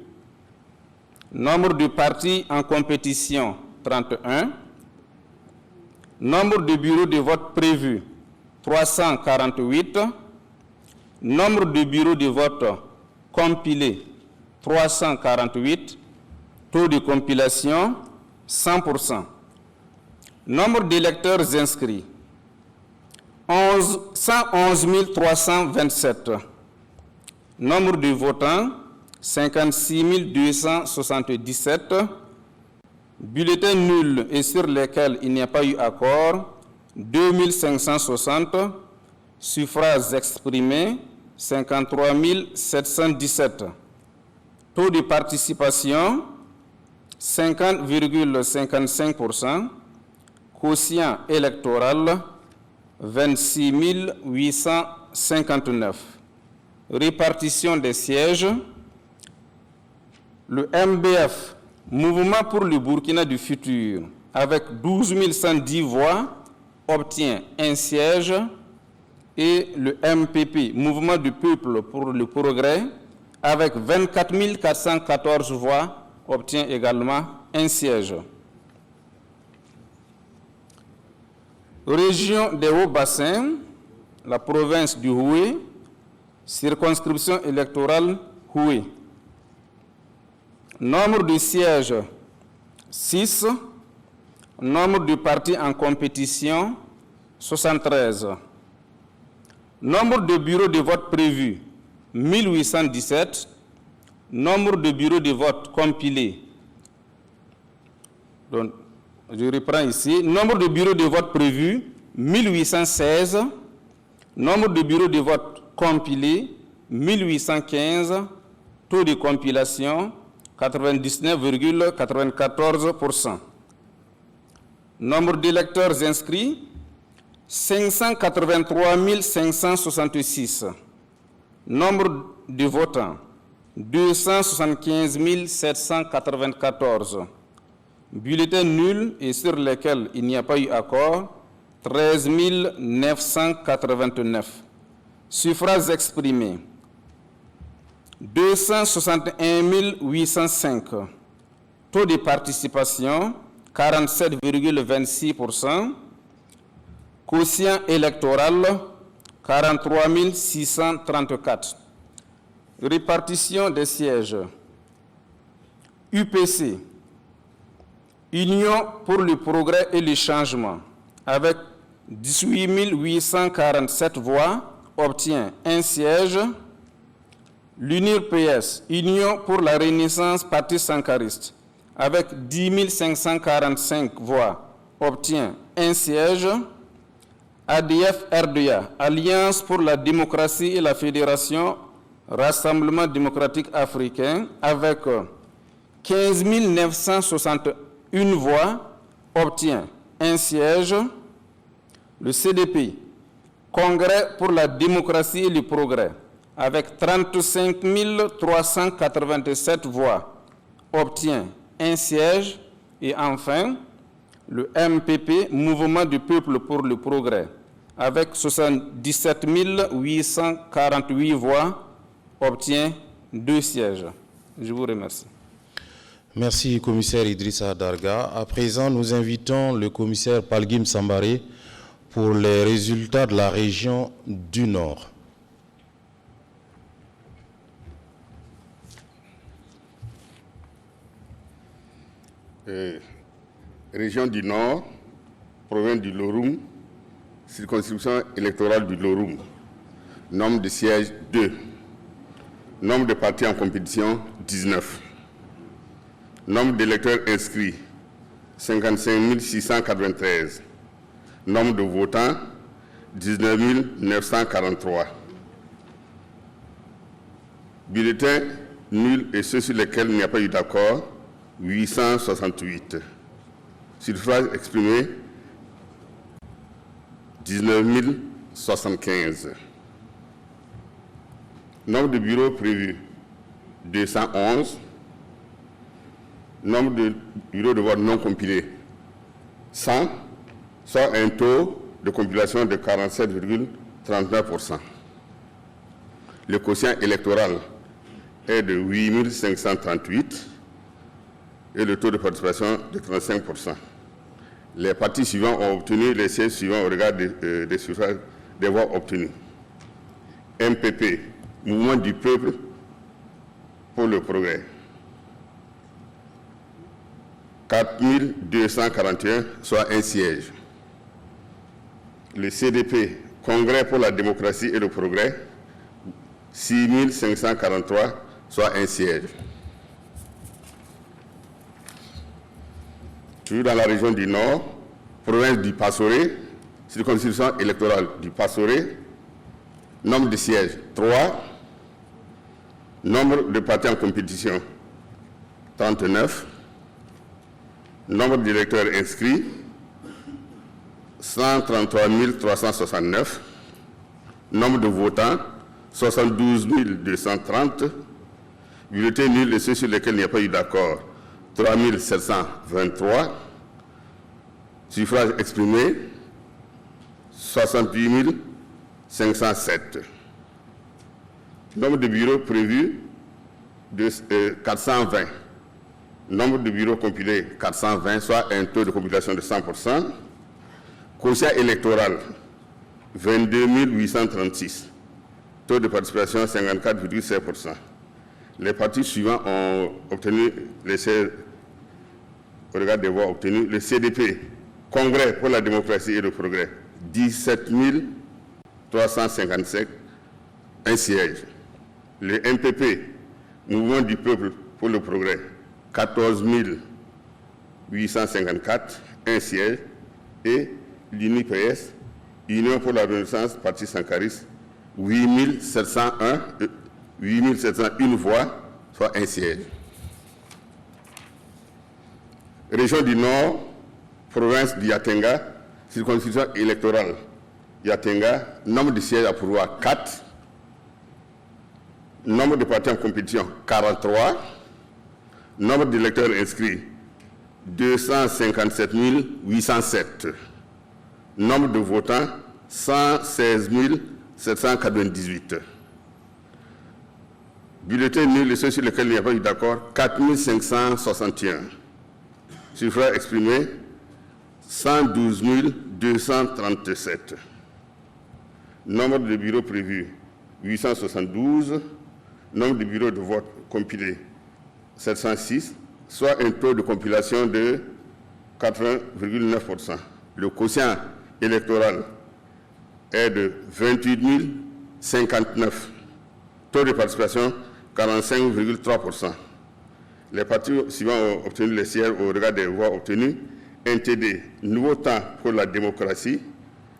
Nombre de partis en compétition, 31. Nombre de bureaux de vote prévus, 348. Nombre de bureaux de vote compilés, 348. Taux de compilation, 100%. Nombre d'électeurs inscrits, 111 327. Nombre de votants, 56 277. Bulletins nuls et sur lesquels il n'y a pas eu accord, 2560. Suffrages exprimés, 53 717. Taux de participation, 50,55%. Quotient électoral, 26 859. Répartition des sièges. Le MBF, Mouvement pour le Burkina du Futur, avec 12 110 voix, obtient un siège, et le MPP, Mouvement du Peuple pour le Progrès, avec 24 414 voix, obtient également un siège. Région des Hauts-Bassins, la province du Houé, circonscription électorale Houé. Nombre de sièges, 6. Nombre de partis en compétition, 73. Nombre de bureaux de vote prévus, 1817. Nombre de bureaux de vote compilés. Donc, je reprends ici. Nombre de bureaux de vote prévus, 1816. Nombre de bureaux de vote compilés, 1815. Taux de compilation, 99,94%. Nombre d'électeurs inscrits, 583 566. Nombre de votants, 275 794. Bulletins nuls et sur lesquels il n'y a pas eu accord, 13 989. Suffrages exprimés, 261 805. Taux de participation, 47,26%. Quotient électoral, 43 634. Répartition des sièges. UPC, Union pour le Progrès et le Changement, avec 18 847 voix, obtient un siège. L'UNIR-PS, Union pour la Renaissance Parti Sankariste, avec 10 545 voix, obtient un siège. ADF-RDA, Alliance pour la démocratie et la fédération, Rassemblement démocratique africain, avec 15 961 voix, obtient un siège. Le CDP, Congrès pour la démocratie et le progrès, avec 35 387 voix, obtient un siège. Et enfin, le MPP, Mouvement du Peuple pour le Progrès, avec 77 848 voix, obtient 2 sièges. Je vous remercie.
Merci, commissaire Idrissa Darga. À présent, nous invitons le commissaire Palguim Sambaré pour les résultats de la région du Nord.
Région du Nord, province du Loroum, circonscription électorale du Loroum. Nombre de sièges 2. Nombre de partis en compétition 19. Nombre d'électeurs inscrits 55 693. Nombre de votants 19 943. Bulletins nuls et ceux sur lesquels il n'y a pas eu d'accord 868. Suffrages exprimés 19 075. Nombre de bureaux prévus 211. Nombre de bureaux de vote non compilés 100, soit un taux de compilation de 47,39%. Le quotient électoral est de 8 538 et le taux de participation de 35%. Les partis suivants ont obtenu les sièges suivants au regard des suffrages des voix obtenues. MPP, Mouvement du Peuple pour le Progrès, 4 241, soit un siège. Le CDP, Congrès pour la démocratie et le progrès, 6 543, soit un siège. Toujours dans la région du Nord, province du Passoré, circonscription électorale du Passoré, nombre de sièges 3, nombre de partis en compétition 39, nombre d'électeurs inscrits 133 369, nombre de votants 72 230, bulletins nuls et ceux sur lesquels il n'y a pas eu d'accord 3 723, suffrages exprimés 68 507. Nombre de bureaux prévus de 420. Nombre de bureaux compilés 420, soit un taux de compilation de 100%. Quotient électoral 22 836. Taux de participation 54,7%. Les partis suivants ont obtenu les sièges au regard des voix obtenues. Le CDP, Congrès pour la démocratie et le progrès, 17 357, un siège. Le MPP, Mouvement du Peuple pour le progrès, 14 854, un siège. Et l'UNIPS, Union pour la Renaissance, Parti Sankariste, 8 701 voix, soit un siège. Région du Nord, province du Yatenga, circonscription électorale Yatenga, nombre de sièges à pourvoir 4, nombre de partis en compétition 43, nombre d'électeurs inscrits 257 807, nombre de votants 116 798. Bulletins nuls et ceux sur lesquels il n'y a pas eu d'accord 4 561. Suffrages exprimés 112 237. Nombre de bureaux prévus 872. Nombre de bureaux de vote compilés 706, soit un taux de compilation de 80,9%. Le quotient électoral est de 28 059. Taux de participation 45,3%. Les partis suivants ont obtenu les sièges au regard des voix obtenues. NTD, Nouveau Temps pour la démocratie,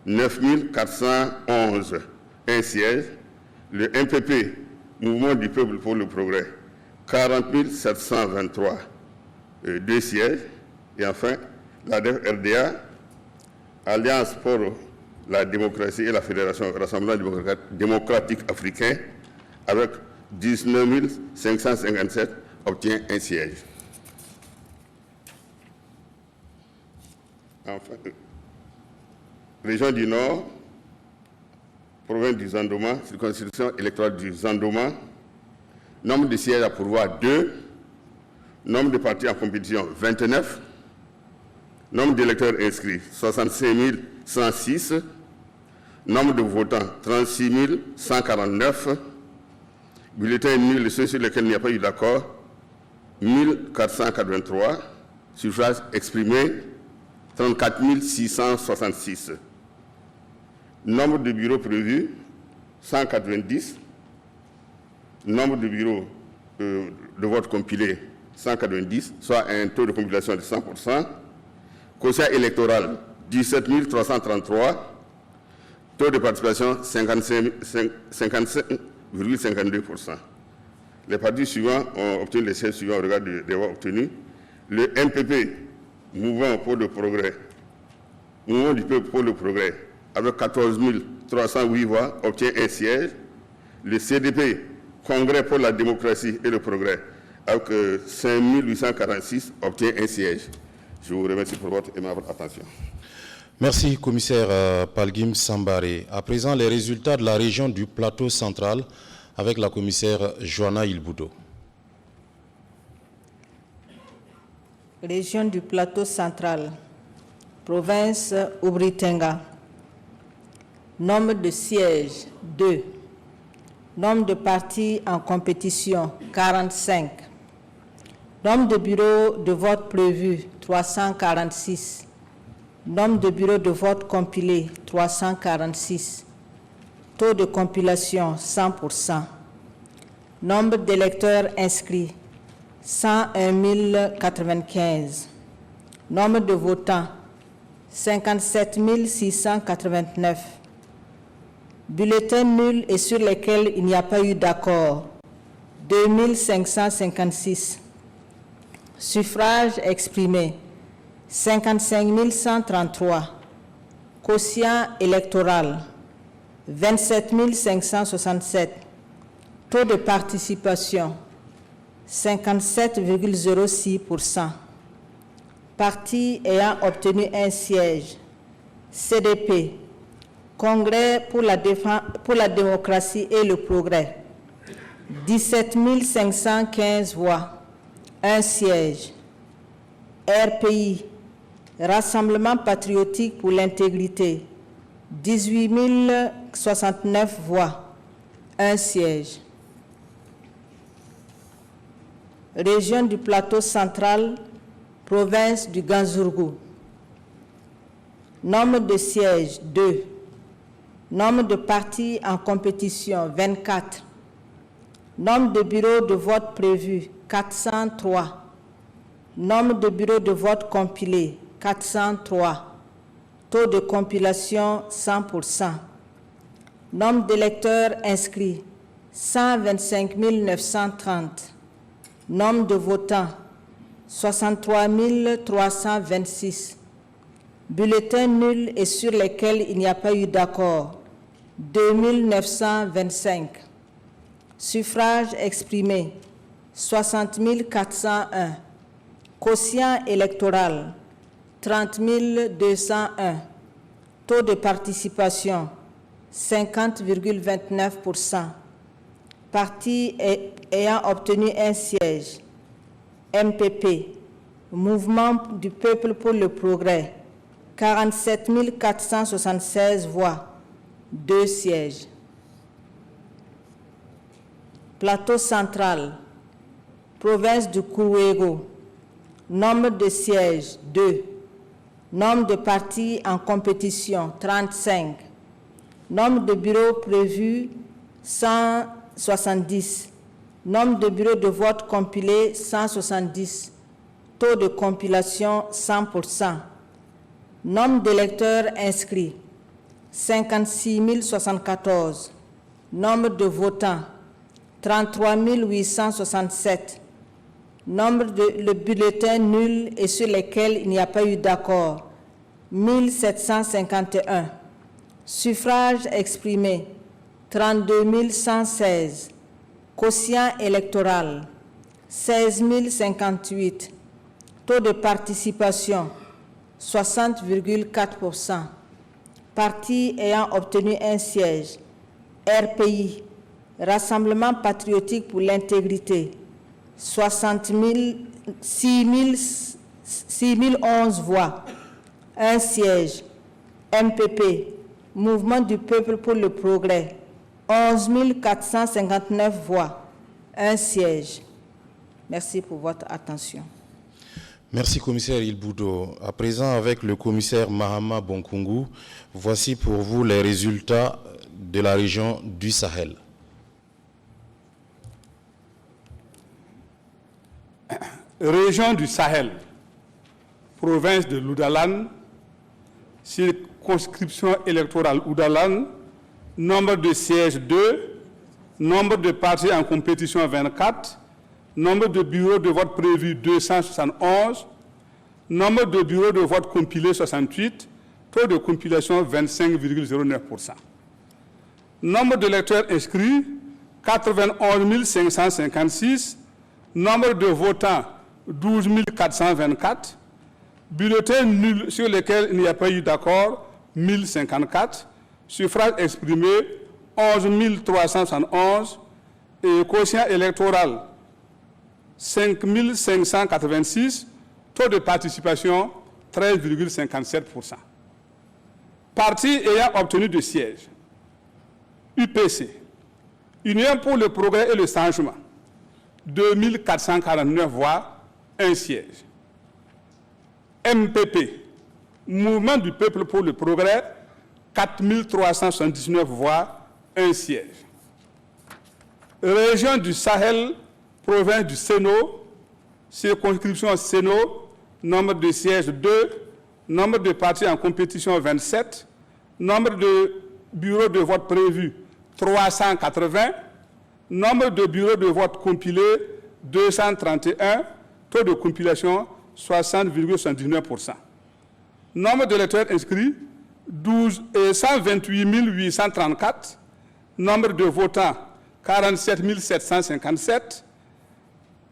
9 411, un siège. Le MPP, Mouvement du Peuple pour le progrès, 40 723, deux sièges. Et enfin, l'ADF-RDA, Alliance pour la démocratie et la Fédération Rassemblement démocratique africain, avec 19 557, obtient un siège. Enfin, région du Nord, province du Zandoma, circonscription électorale du Zandoma, nombre de sièges à pourvoir 2, Nombre de partis en compétition, 29. Nombre d'électeurs inscrits, 65 106. Nombre de votants, 36 149. Bulletins nuls, ceux sur lesquels il n'y a pas eu d'accord, 1483. Suffrages exprimés, 34 666. Nombre de bureaux prévus, 190. Nombre de bureaux de vote compilés, 190, soit un taux de compilation de 100%. Quotient électoral, 17 333. Taux de participation, 55,52%. Les partis suivants ont obtenu les sièges suivants au regard des voix obtenues. Le MPP, Mouvement pour le Progrès, Mouvement du Peuple pour le Progrès, avec 14 308 voix, obtient un siège. Le CDP, Congrès pour la démocratie et le progrès, avec 5 846, obtient un siège. Je vous remercie pour votre aimable attention.
Merci, commissaire Palgim Sambaré. À présent, les résultats de la région du Plateau central avec la commissaire Joanna Ilboudo.
Région du Plateau central, province Oubri-Tenga. Nombre de sièges, 2. Nombre de partis en compétition, 45. Nombre de bureaux de vote prévus, 346. Nombre de bureaux de vote compilés, 346. Taux de compilation, 100%. Nombre d'électeurs inscrits, 101 095. Nombre de votants, 57 689. Bulletins nuls et sur lesquels il n'y a pas eu d'accord, 2556. Suffrages exprimés, 55 133. Quotient électoral, 27 567. Taux de participation, 57,06%. Partis ayant obtenu un siège, CDP, Congrès pour la démocratie et le progrès, 17 515 voix, un siège. RPI, Rassemblement patriotique pour l'intégrité, 18 069 voix, un siège. Région du Plateau central, province du Ganzourgou. Nombre de sièges, 2. Nombre de partis en compétition, 24. Nombre de bureaux de vote prévus, 403. Nombre de bureaux de vote compilés, 403. Taux de compilation, 100%. Nombre d'électeurs inscrits, 125 930. Nombre de votants, 63 326. Bulletins nuls et sur lesquels il n'y a pas eu d'accord, 2925. Suffrages exprimés, 60 401. Quotient électoral, 30 201. Taux de participation, 50,29%. Partis ayant obtenu un siège, MPP, Mouvement du Peuple pour le Progrès, 47 476 voix, 2 sièges. Plateau central, province du Kouégo, nombre de sièges, 2. Nombre de partis en compétition, 35. Nombre de bureaux prévus, 170. Nombre de bureaux de vote compilés, 170. Taux de compilation, 100%. Nombre d'électeurs inscrits, 56 074. Nombre de votants, 33 867. Nombre de bulletins nuls et sur lesquels il n'y a pas eu d'accord, 1751. Suffrages exprimés, 32 116. Quotient électoral, 16 058. Taux de participation, 60,4%. Partis ayant obtenu un siège, RPI, Rassemblement patriotique pour l'intégrité, 6011 voix, un siège. MPP, Mouvement du Peuple pour le Progrès, 11 459 voix, un siège. Merci pour votre attention.
Merci, commissaire Ilboudo. À présent, avec le commissaire Mahama Bonkungu, voici pour vous les résultats de la région du Sahel.
Région du Sahel, province de l'Oudalan, circonscription électorale Oudalan, nombre de sièges 2, nombre de partis en compétition 24, nombre de bureaux de vote prévus 271, nombre de bureaux de vote compilés 68, taux de compilation 25,09%. Nombre d'électeurs inscrits 91 556, nombre de votants 12 424, bulletins nuls sur lesquels il n'y a pas eu d'accord 1054, suffrages exprimés 11 371 et quotient électoral 5 586, taux de participation 13,57%. Partis ayant obtenu de sièges: UPC, Union pour le progrès et le changement, 2449 voix, un siège. MPP, Mouvement du Peuple pour le Progrès, 4379 voix, un siège. Région du Sahel, province du Sénat, circonscription Sénat, nombre de sièges 2, nombre de partis en compétition 27, nombre de bureaux de vote prévus 380, nombre de bureaux de vote compilés 231, taux de compilation 60,79%. Nombre d'électeurs inscrits 128 834, nombre de votants 47 757,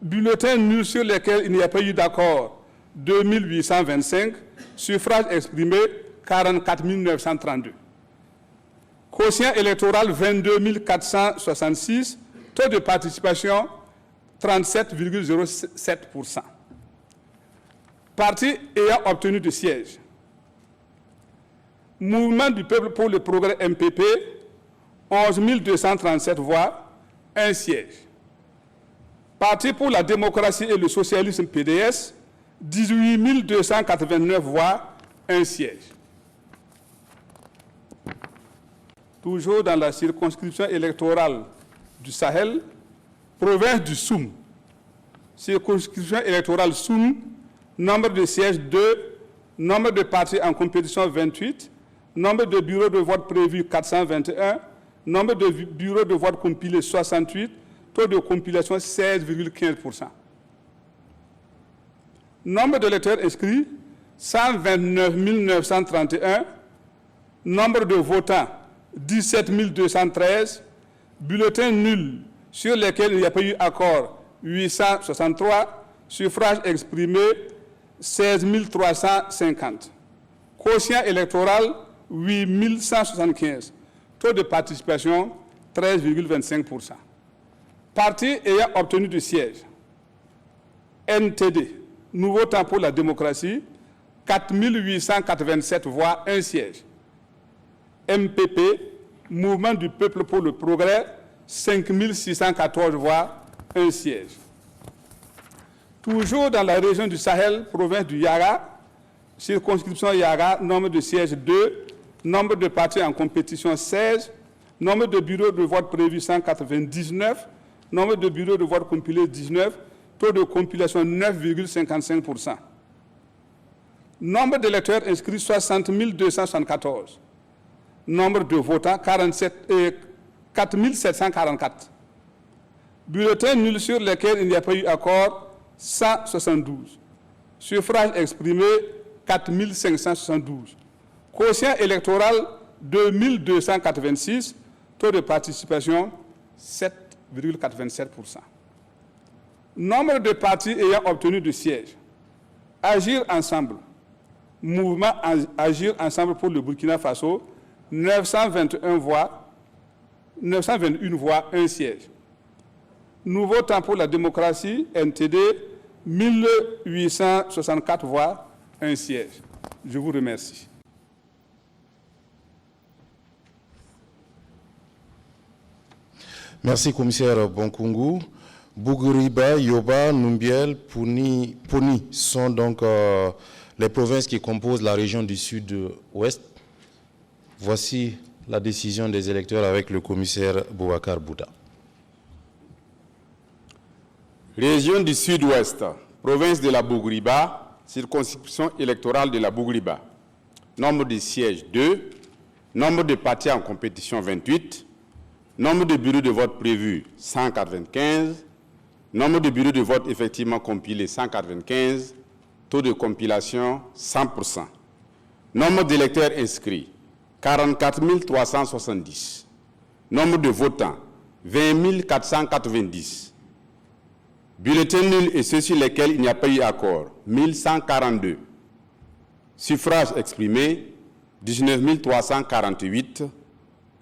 bulletins nuls sur lesquels il n'y a pas eu d'accord 2825, suffrages exprimés 44 932. Quotient électoral 22 466, taux de participation 37,07%. Partis ayant obtenu de sièges: Mouvement du Peuple pour le Progrès MPP, 11 237 voix, un siège. Parti pour la démocratie et le socialisme PDS, 18 289 voix, un siège. Toujours dans la circonscription électorale du Sahel, province du Soum, circonscription électorale Soum, nombre de sièges 2, nombre de partis en compétition 28, nombre de bureaux de vote prévus 421, nombre de bureaux de vote compilés 68, taux de compilation 16,15%. Nombre d'électeurs inscrits 129 931, nombre de votants 17 213, bulletins nuls sur lesquels il n'y a pas eu accord 863, suffrages exprimés 16 350. Quotient électoral 8 175. Taux de participation 13,25%. Partis ayant obtenu du siège: NTD, Nouveau Temps pour la démocratie, 4 887 voix, un siège. MPP, Mouvement du Peuple pour le Progrès, 5 614 voix, un siège. Toujours dans la région du Sahel, province du Yara, circonscription Yara, nombre de sièges 2, nombre de partis en compétition 16, nombre de bureaux de vote prévus 199, nombre de bureaux de vote compilés 19, taux de compilation 9,55%. Nombre d'électeurs inscrits 60 274. Nombre de votants 4 744. Bulletins nuls sur lesquels il n'y a pas eu accord 172. Suffrages exprimés 4 572. Quotient électoral 2286. Taux de participation 7,87%. Nombre de partis ayant obtenu de sièges: Agir ensemble, Mouvement Agir ensemble pour le Burkina Faso, 921 voix, un siège. Nouveau Temps pour la démocratie, NTD, 1864 voix, un siège. Je vous remercie.
Merci, commissaire Bonkungu. Bougriba, Yoba, Numbiel, Poni sont donc les provinces qui composent la région du Sud-Ouest. Voici la décision des électeurs avec le commissaire Boubacar Bouda.
Région du Sud-Ouest, province de la Bougriba, circonscription électorale de la Bougriba. Nombre de sièges 2, nombre de partis en compétition 28, nombre de bureaux de vote prévus 195, nombre de bureaux de vote effectivement compilés 195, taux de compilation 100%. Nombre d'électeurs inscrits 44 370. Nombre de votants 20 490. Bulletins nuls et ceux sur lesquels il n'y a pas eu accord 1142. Suffrages exprimés 19 348.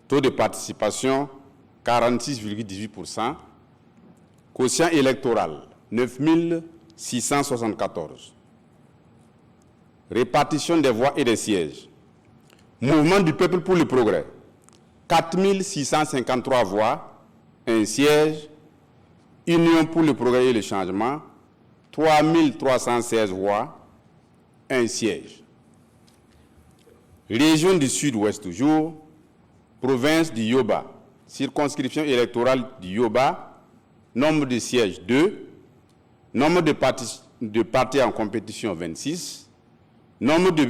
Taux de participation 46,18%. Quotient électoral 9 674. Répartition des voix et des sièges. Mouvement du peuple pour le progrès 4 653 voix, un siège. Union pour le progrès et le changement 3 316 voix, un siège. Région du Sud-Ouest toujours, province du Yoba, circonscription électorale du Yoba, nombre de sièges 2, nombre de partis en compétition 26, nombre de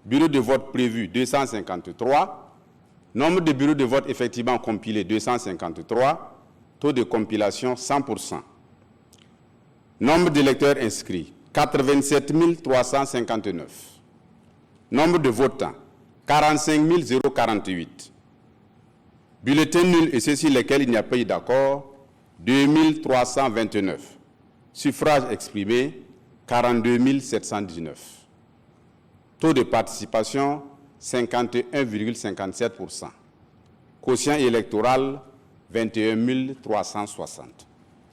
bureaux de vote prévus 253, nombre de bureaux de vote effectivement compilés 253, taux de compilation 100%. Nombre d'électeurs inscrits 87 359. Nombre de votants 45 048. Bulletins nuls et ceux sur lesquels il n'y a pas eu d'accord 2329. Suffrages exprimés 42 719. Taux de participation 51,57%. Quotient électoral 21 360.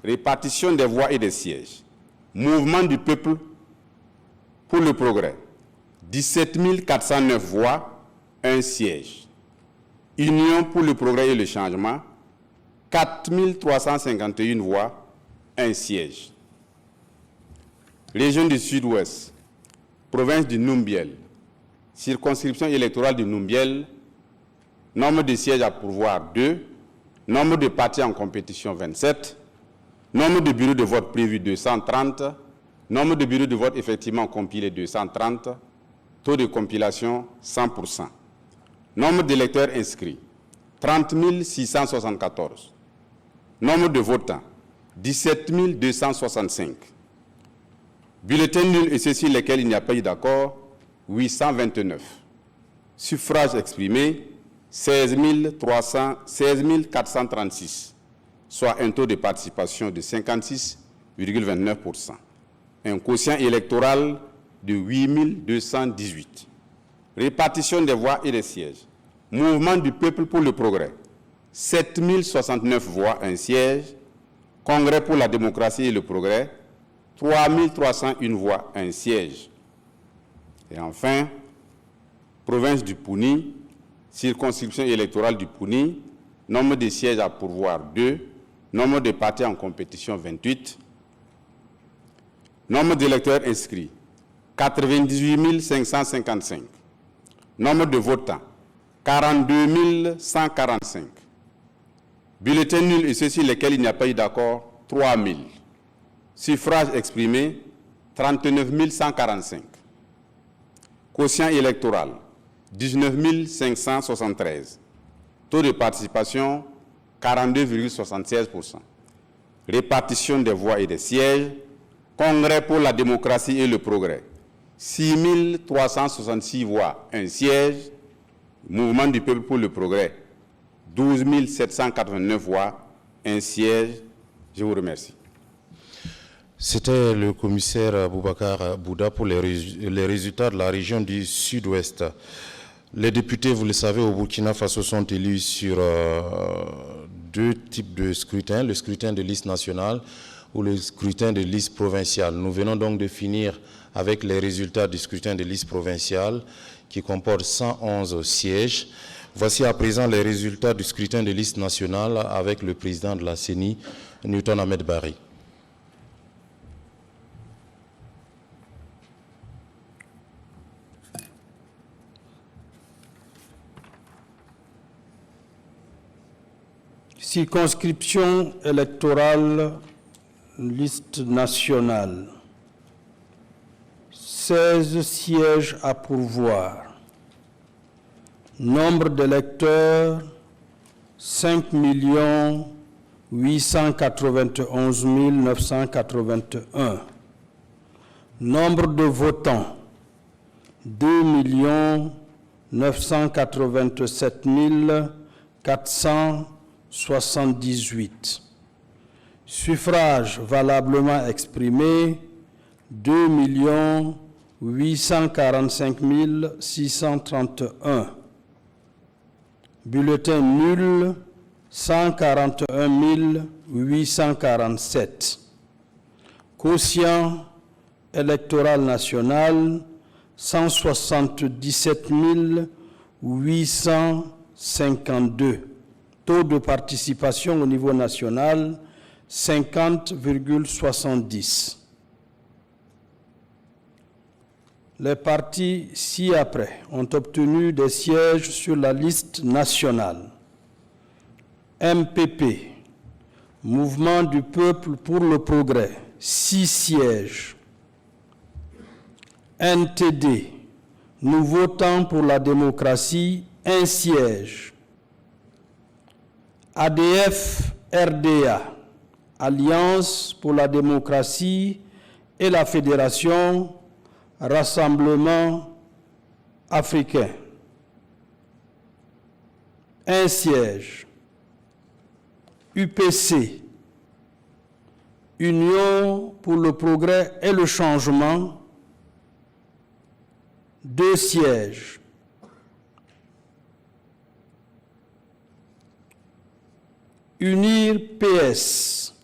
Répartition des voix et des sièges. Mouvement du peuple pour le progrès. 17 409 voix, un siège. Union pour le progrès et le changement. 4 351 voix, un siège. Région du Sud-Ouest. Province du Numbiel. Circonscription électorale du Numbiel. Nombre de sièges à pourvoir 2. Nombre de partis en compétition 27, nombre de bureaux de vote prévus 230, nombre de bureaux de vote effectivement compilés 230, taux de compilation 100%. Nombre d'électeurs inscrits 30 674. Nombre de votants 17 265. Bulletins nuls et ceux sur lesquels il n'y a pas eu d'accord 829. Suffrages exprimés 16 436, soit un taux de participation de 56,29%. Un quotient électoral de 8 218. Répartition des voix et des sièges. Mouvement du peuple pour le progrès. 7 069 voix, un siège. Congrès pour la démocratie et le progrès. 3 301 voix, un siège. Et enfin, province du Pouni, circonscription électorale du Pouni, nombre de sièges à pourvoir 2, nombre de partis en compétition 28, nombre d'électeurs inscrits 98 555, nombre de votants 42 145, bulletins nuls et ceux sur lesquels il n'y a pas eu d'accord 3 000, suffrages exprimés 39 145, quotient électoral 19 573. Taux de participation 42,76%. Répartition des voix et des sièges. Congrès pour la démocratie et le progrès. 6 366 voix, un siège. Mouvement du peuple pour le progrès. 12 789 voix, un siège. Je vous remercie.
C'était le commissaire Boubacar Bouda pour les résultats de la région du Sud-Ouest. Les députés, vous le savez, au Burkina Faso sont élus sur deux types de scrutins, le scrutin de liste nationale ou le scrutin de liste provinciale. Nous venons donc de finir avec les résultats du scrutin de liste provinciale qui comporte 111 sièges. Voici à présent les résultats du scrutin de liste nationale avec le président de la CENI, Newton Ahmed Barry.
Circonscription électorale, liste nationale. 16 sièges à pourvoir. Nombre d'électeurs, 5 891 981. Nombre de votants, 2 987 478. Suffrages valablement exprimés, 2 845 631. Bulletins nuls, 141 847. Quotient électoral national, 177 852. Taux de participation au niveau national, 50,70. Les partis ci-après ont obtenu des sièges sur la liste nationale. MPP, Mouvement du peuple pour le progrès, 6 sièges. NTD, Nouveau temps pour la démocratie, 1 siège. ADF-RDA, Alliance pour la démocratie et la Fédération, Rassemblement africain, 1 siège. UPC, Union pour le progrès et le changement, 2 sièges. Unir PS,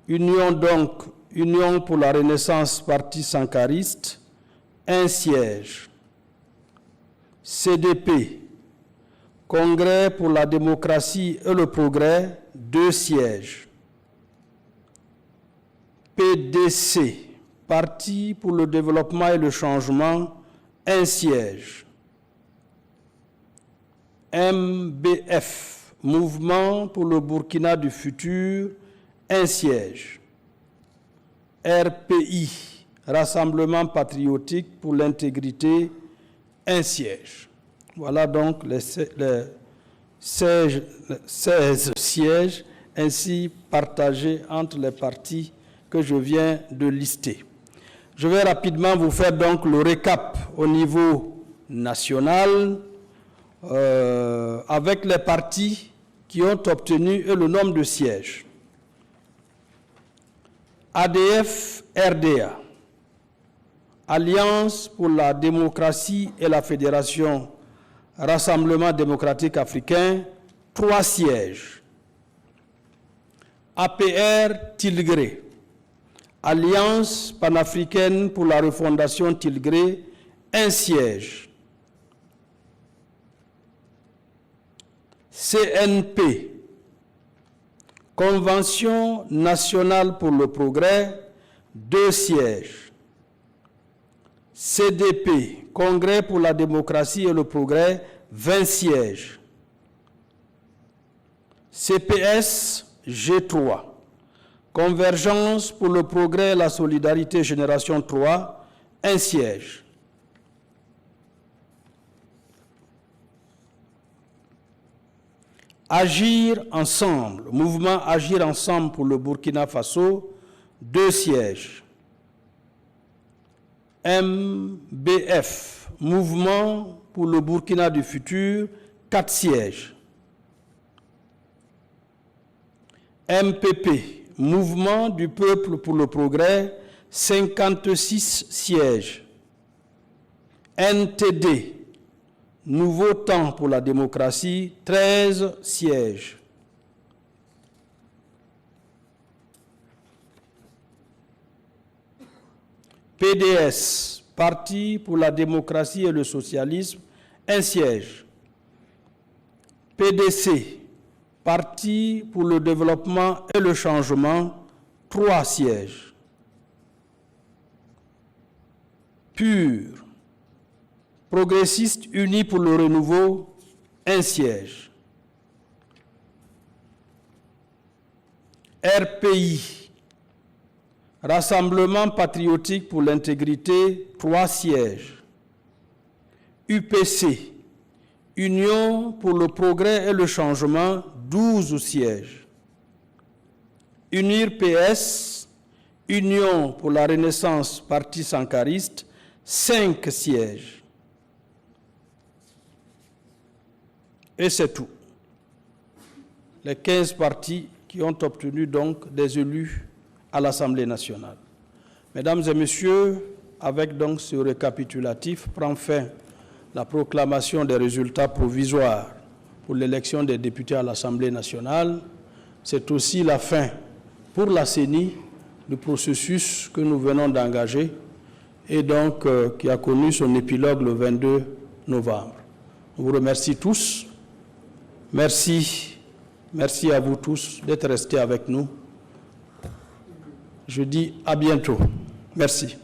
Union pour la Renaissance Parti Sankariste, 1 siège. CDP, Congrès pour la démocratie et le progrès, 2 sièges. PDC, Parti pour le développement et le changement, 1 siège. MBF, Mouvement pour le Burkina du futur, 1 siège. RPI, Rassemblement patriotique pour l'intégrité, 1 siège. Voilà donc les 16 sièges ainsi partagés entre les partis que je viens de lister. Je vais rapidement vous faire donc le récap au niveau national avec les partis qui ont obtenu le nombre de sièges. ADF-RDA, Alliance pour la démocratie et la Fédération Rassemblement démocratique africain, 3 sièges. APR Tilgré, Alliance panafricaine pour la refondation Tilgré, 1 siège. CNP, Convention nationale pour le progrès, 2 sièges. CDP, Congrès pour la démocratie et le progrès, 20 sièges. CPS, G3, Convergence pour le progrès et la solidarité, génération 3, 1 siège. Agir ensemble, mouvement Agir ensemble pour le Burkina Faso, 2 sièges. MBF, Mouvement pour le Burkina du futur, 4 sièges. MPP, Mouvement du peuple pour le progrès, 56 sièges. NTD, Nouveau temps pour la démocratie, 13 sièges. PDS, Parti pour la démocratie et le socialisme, 1 siège. PDC, Parti pour le développement et le changement, 3 sièges. PUR, Progressistes unis pour le renouveau, 1 siège. RPI, Rassemblement patriotique pour l'intégrité, 3 sièges. UPC, Union pour le progrès et le changement, 12 sièges. UNIR PS, Union pour la renaissance, parti sankariste, 5 sièges. Et c'est tout. Les 15 partis qui ont obtenu donc des élus à l'Assemblée nationale. Mesdames et messieurs, avec donc ce récapitulatif, prend fin la proclamation des résultats provisoires pour l'élection des députés à l'Assemblée nationale. C'est aussi la fin pour la CENI du processus que nous venons d'engager et donc qui a connu son épilogue le 22 novembre. Je vous remercie tous. Merci à vous tous d'être restés avec nous. Je dis à bientôt. Merci.